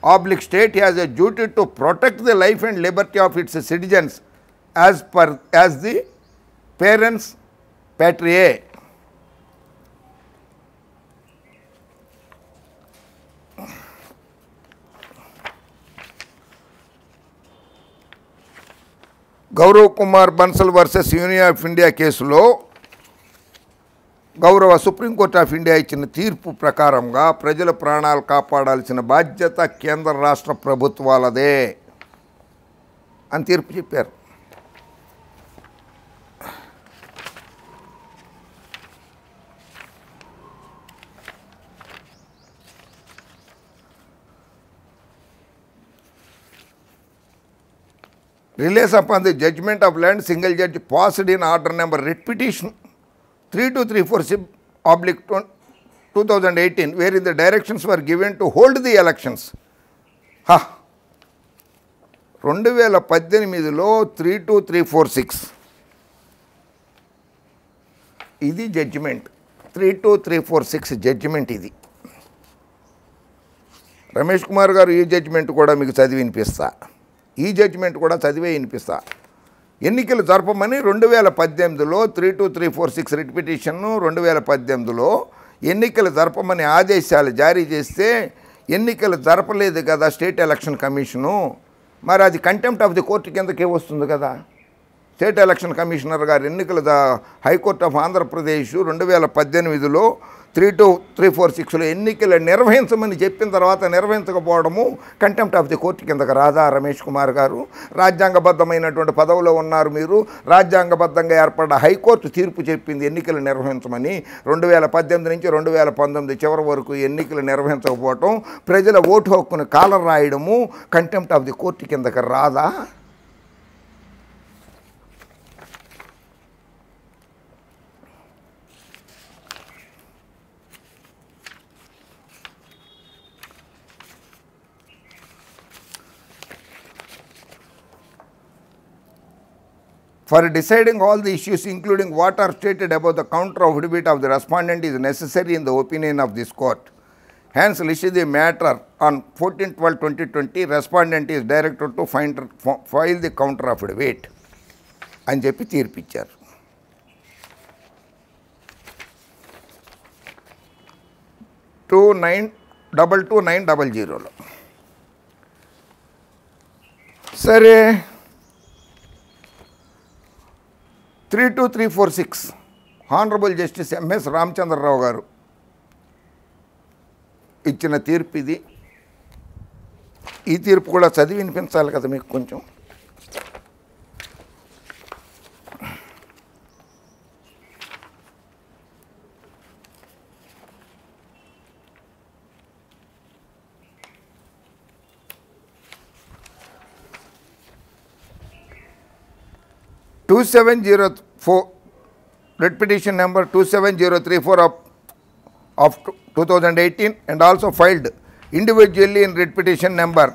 / state has a duty to protect the life and liberty of its citizens as the parents patriae. Gaurav Kumar Bansal versus union of India కేసులో గౌరవ supreme court of India ఇచ్చిన తీర్పు ప్రకారంగా ప్రజల ప్రాణాలు కాపాడాల్సిన బాధ్యత కేంద్ర రాష్ట్ర ప్రభుత్వాలదే అని తీర్పు చెప్పారు. Relays upon the judgment of land, single judge passed in order number writ petition 3234/2018, wherein the directions were given to hold the elections. 2018లో 32346 ఇది జడ్జిమెంట్. 32346 జడ్జిమెంట్ ఇది. రమేష్ కుమార్ గారు ఈ జడ్జిమెంట్ కూడా మీకు చదివి వినిపిస్తా. ఈ జడ్జిమెంట్ కూడా చదివే వినిపిస్తా. ఎన్నికలు జరపమని 2018లో 32346 రిట్ పిటిషన్ను 2018లో ఎన్నికలు జరపమని ఆదేశాలు జారీ చేస్తే ఎన్నికలు జరపలేదు కదా స్టేట్ ఎలక్షన్ కమిషను. మరి అది కంటెంప్ట్ ఆఫ్ ది కోర్టు కిందకే వస్తుంది కదా. స్టేట్ ఎలక్షన్ కమిషనర్ గారు హైకోర్టు ఆఫ్ ఆంధ్రప్రదేశ్ 2018లో 32346లో ఎన్నికలు నిర్వహించమని చెప్పిన తర్వాత నిర్వహించకపోవడము కంటెంప్ట్ ఆఫ్ ది కోర్టు కిందకు రాదా రమేష్ కుమార్ గారు? రాజ్యాంగబద్ధమైనటువంటి పదవిలో ఉన్నారు మీరు. రాజ్యాంగబద్ధంగా ఏర్పడ్డ హైకోర్టు తీర్పు చెప్పింది ఎన్నికలు నిర్వహించమని. 2018 నుంచి 2019 చివరి వరకు ఎన్నికలు నిర్వహించకపోవటం, ప్రజల ఓటు హక్కును కాలర్ రాయడము కంటెంప్ట్ ఆఫ్ ది కోర్టు కిందకు రాదా? For deciding all the issues, including what are stated about the counter affidavit of the respondent, is necessary in the opinion of this court. Hence, list the matter on 14/12/2020. Respondent is directed to file the counter affidavit అని చెప్పి తీర్పిచ్చారు. Two 9222900లో. సరే, 32346 honourable justice MS Ramachandra Rao గారు ఇచ్చిన తీర్పు ఇది. ఈ తీర్పు కూడా చదివి వినిపించాలి కదా మీకు కొంచెం. Writ petition number 27034 of 2018 and also filed individually in writ petition number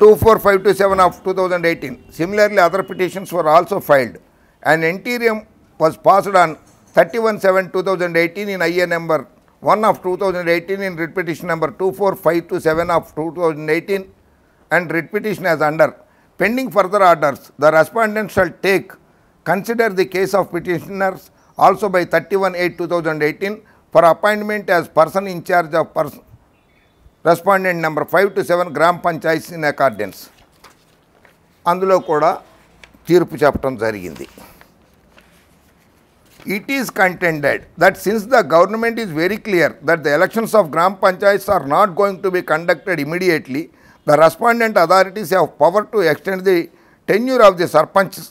24527 of 2018. Similarly, other petitions were also filed. An interim was passed on 31/7/2018 in IA number 1 of 2018 in writ petition number 24527 of 2018 and writ petition as under. Pending further orders, the respondent shall consider the case of petitioners also by 31/8/2018 for appointment as person in charge of respondent number 5 to 7 gram panchayats in accordance. అందులో కూడా తీర్పు చెప్పడం జరిగింది. It is contended that since the government is very clear that the elections of gram panchayats are not going to be conducted immediately, the respondent authorities have power to extend the tenure of the sarpanchs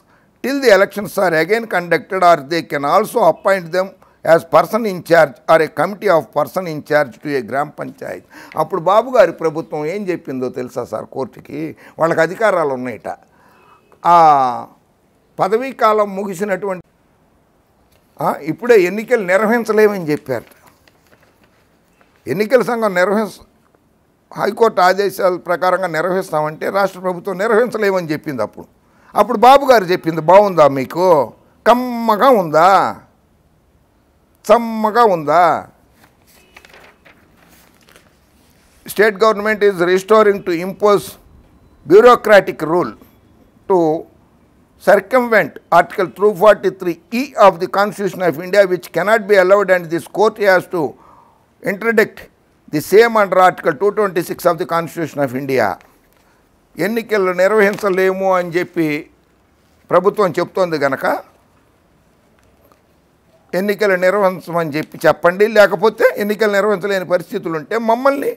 till the elections are again conducted, or they can also appoint them as person incharge or a committee of person incharge to a gram panchayat. అప్పుడు బాబు గారి ప్రభుత్వం ఏం చెప్పిందో తెలుసా sir కోర్టుకి? వాళ్ళకి అధికారాలు ఉన్నాయట. ఆ పదవీ కాలం ముగిసినటువంటి ఇప్పుడే ఎన్నికలు నిర్వహించలేమని చెప్పారు. ఎన్నికల సంఘం హైకోర్టు ఆదేశాల ప్రకారంగా నిర్వహిస్తామంటే రాష్ట్ర ప్రభుత్వం నిర్వహించలేమని చెప్పింది. అప్పుడు బాబు గారు చెప్పింది బాగుందా మీకు? కమ్మగా ఉందా? చమ్మగా ఉందా? State government is restoring to impose bureaucratic rule to circumvent Article 243E of the Constitution of India, which cannot be allowed, and this court has to interdict the same under Article 226 of the Constitution of India. ఎన్నికలు నిర్వహించలేము అని చెప్పి ప్రభుత్వం చెప్తోంది కనుక ఎన్నికలు నిర్వహించమని చెప్పండి, లేకపోతే ఎన్నికలు నిర్వహించలేని పరిస్థితులు ఉంటే మమ్మల్ని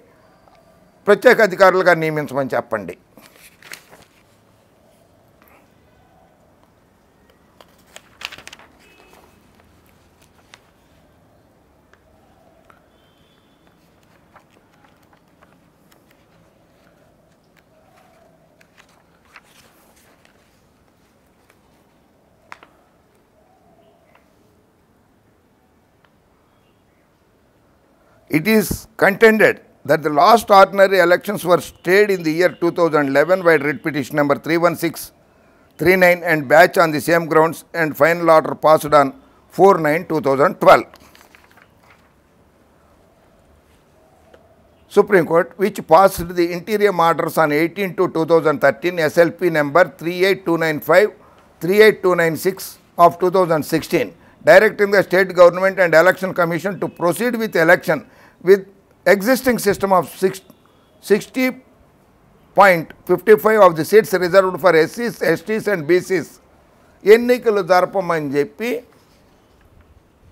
ప్రత్యేక అధికారులుగా నియమించమని చెప్పండి. It is contended that the last ordinary elections were stayed in the year 2011 by writ petition number 31639 and batch on the same grounds, and final order passed on 4/9/2012. Supreme Court, which passed the interim orders on 18/2/2013 SLP number 38295, 38296 of 2016, directing the State Government and Election Commission to proceed with election with existing system of 60.55 of the seats reserved for SCs, STs and BCs ఎన్నికలు జరపమని చెప్పి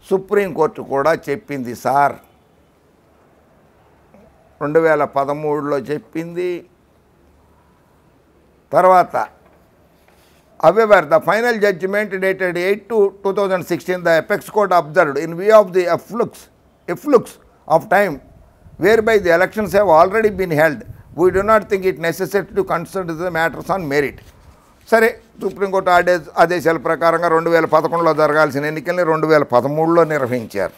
supreme court కూడా చెప్పింది sir. 2013లో చెప్పింది. తర్వాత however, the final judgment dated 8/2/2016, the apex court observed, in view of the efflux of time whereby the elections have already been held, we do not think it necessary to consider the matters on merit. సరే, supreme court ఆదేశాల ప్రకారంగా 2011లో జరగాల్సిన ఎన్నికల్ని 2013లో నిర్వహించారు.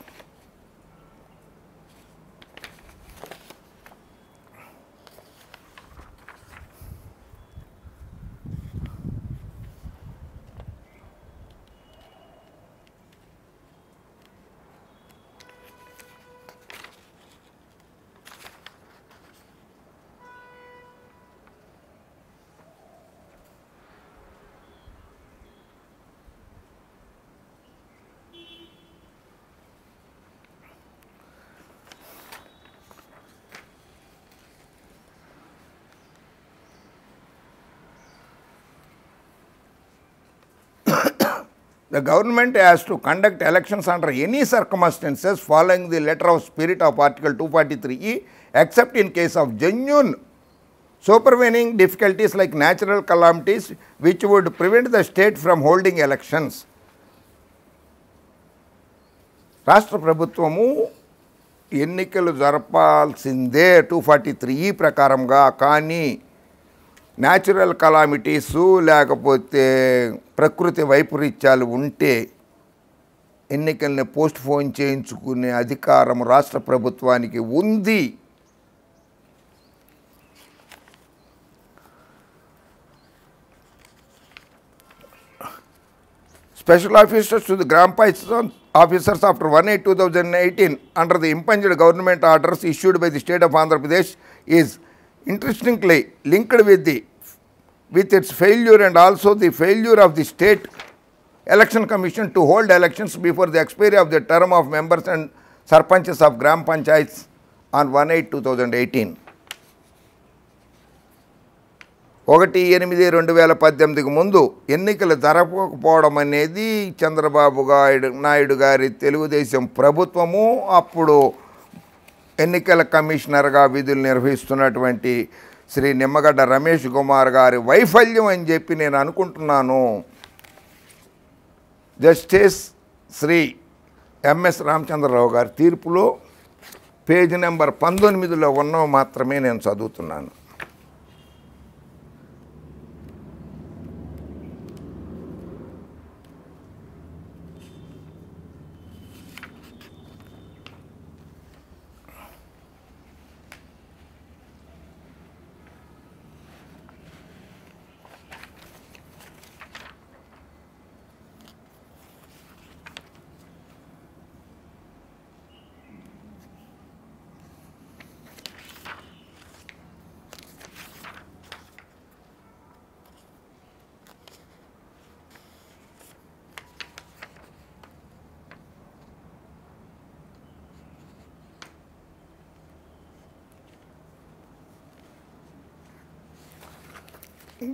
The government has to conduct elections under any circumstances following the letter of spirit of Article 243E, except in case of genuine supervening difficulties like natural calamities which would prevent the state from holding elections. రాష్ట్ర ప్రభుత్వము ఎన్నికలు జరపాల్సిందే 243E ప్రకారంగా. కానీ natural కలామిటీసు లేకపోతే ప్రకృతి వైపరీత్యాలు ఉంటే ఎన్నికల్ని పోస్ట్ పోన్ చేయించుకునే అధికారం రాష్ట్ర ప్రభుత్వానికి ఉంది. Special officers to the Gram Panchayat officers after 1/8/2018 under the impunged government orders issued by the state of Andhra Pradesh is interestingly linked with its failure and also the failure of the state election commission to hold elections before the expiry of the term of members and sarpanches of Gram Panchayats on 1/8/2018. 1/8/2018 ముందు ఎన్నికలు జరపకపోవడం అనేది చంద్రబాబు నాయుడు గారి తెలుగుదేశం ప్రభుత్వము అప్పుడు ఎన్నికల కమిషనర్గా విధులు నిర్వహిస్తున్నటువంటి శ్రీ నిమ్మగడ్డ రమేష్ కుమార్ గారి వైఫల్యం అని చెప్పి నేను అనుకుంటున్నాను. జస్టిస్ శ్రీ ఎంఎస్ రామచంద్రరావు గారి తీర్పులో పేజీ నెంబర్ 19లో ఉన్నవి మాత్రమే నేను చదువుతున్నాను.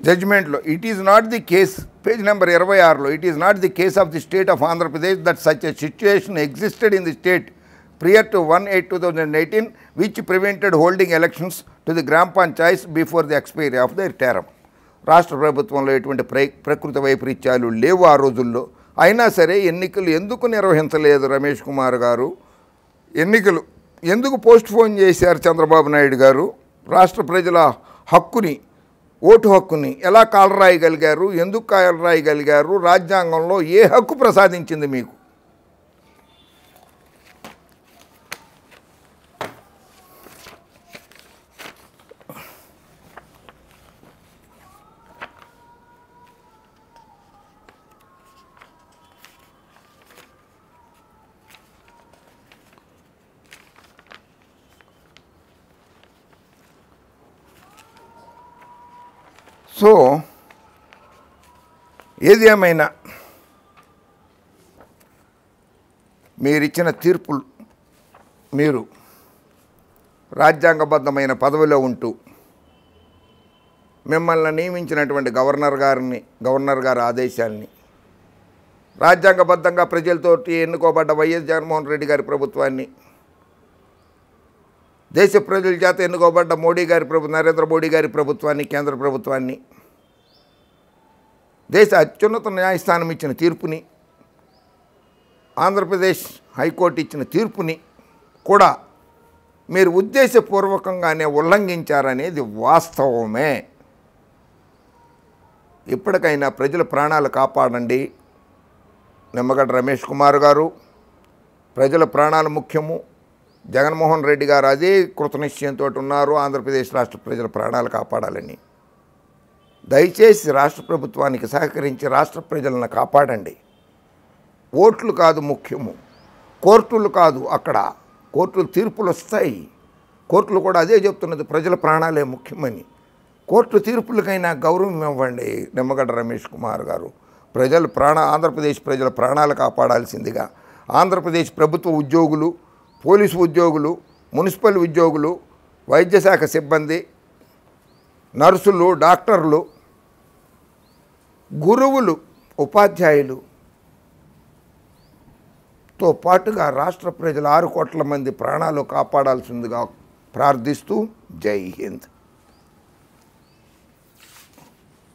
జడ్జిమెంట్లో it is not the case, page number 26లో, it is not the case of the state of Andhra Pradesh that such a situation existed in the state prior to 1/8/2018 which prevented holding elections to the gram panchayats before the expiry of their term. రాష్ట్ర ప్రభుత్వంలో ఎటువంటి ప్రకృతి వైపరీత్యాలు లేవు ఆ రోజుల్లో. అయినా సరే ఎన్నికలు ఎందుకు నిర్వహించలేదు రమేష్ కుమార్ గారు? ఎన్నికలు ఎందుకు పోస్ట్పోన్ చేశారు చంద్రబాబు నాయుడు గారు? రాష్ట్ర ప్రజల హక్కుని, ఓటు హక్కుని ఎలా కాలరాయగలిగారు? ఎందుకు కాలరాయగలిగారు? రాజ్యాంగంలో ఏ హక్కు ప్రసాదించింది మీకు? సో ఏది ఏమైనా మీరిచ్చిన తీర్పులు, మీరు రాజ్యాంగబద్ధమైన పదవిలో ఉంటూ మిమ్మల్ని నియమించినటువంటి గవర్నర్ గారి ఆదేశాలని, రాజ్యాంగబద్ధంగా ప్రజలతోటి ఎన్నుకోబడ్డ వైఎస్ జగన్మోహన్ రెడ్డి గారి ప్రభుత్వాన్ని, దేశ ప్రజల చేత ఎన్నుకోబడ్డ నరేంద్ర మోడీ గారి ప్రభుత్వాన్ని, కేంద్ర ప్రభుత్వాన్ని, దేశ అత్యున్నత న్యాయస్థానం ఇచ్చిన తీర్పుని, ఆంధ్రప్రదేశ్ హైకోర్టు ఇచ్చిన తీర్పుని కూడా మీరు ఉద్దేశపూర్వకంగానే ఉల్లంఘించారనేది వాస్తవమే. ఇప్పటికైనా ప్రజల ప్రాణాలు కాపాడండి. నిమ్మగడ్డ రమేష్ కుమార్ గారు, ప్రజల ప్రాణాలు ముఖ్యము. జగన్మోహన్ రెడ్డి గారు అదే కృతనిశ్చయంతో ఉన్నారు, ఆంధ్రప్రదేశ్ రాష్ట్ర ప్రజల ప్రాణాలు కాపాడాలని. దయచేసి రాష్ట్ర ప్రభుత్వానికి సహకరించి రాష్ట్ర ప్రజలను కాపాడండి. ఓట్లు కాదు ముఖ్యము, కోర్టులు కాదు. అక్కడ కోర్టులు తీర్పులు వస్తాయి. కోర్టులు కూడా అదే చెప్తున్నది, ప్రజల ప్రాణాలే ముఖ్యమని. కోర్టు తీర్పులకైనా గౌరవం ఇవ్వండి నిమ్మగడ్డ రమేష్ కుమార్ గారు. ఆంధ్రప్రదేశ్ ప్రజల ప్రాణాలు కాపాడాల్సిందిగా ఆంధ్రప్రదేశ్ ప్రభుత్వ ఉద్యోగులు, పోలీసు ఉద్యోగులు, మున్సిపల్ ఉద్యోగులు, వైద్య శాఖ సిబ్బంది, నర్సులు, డాక్టర్లు, గురువులు, ఉపాధ్యాయులుతో పాటుగా రాష్ట్ర ప్రజల 6 కోట్ల మంది ప్రాణాలు కాపాడాల్సిందిగా ప్రార్థిస్తూ జై హింద్.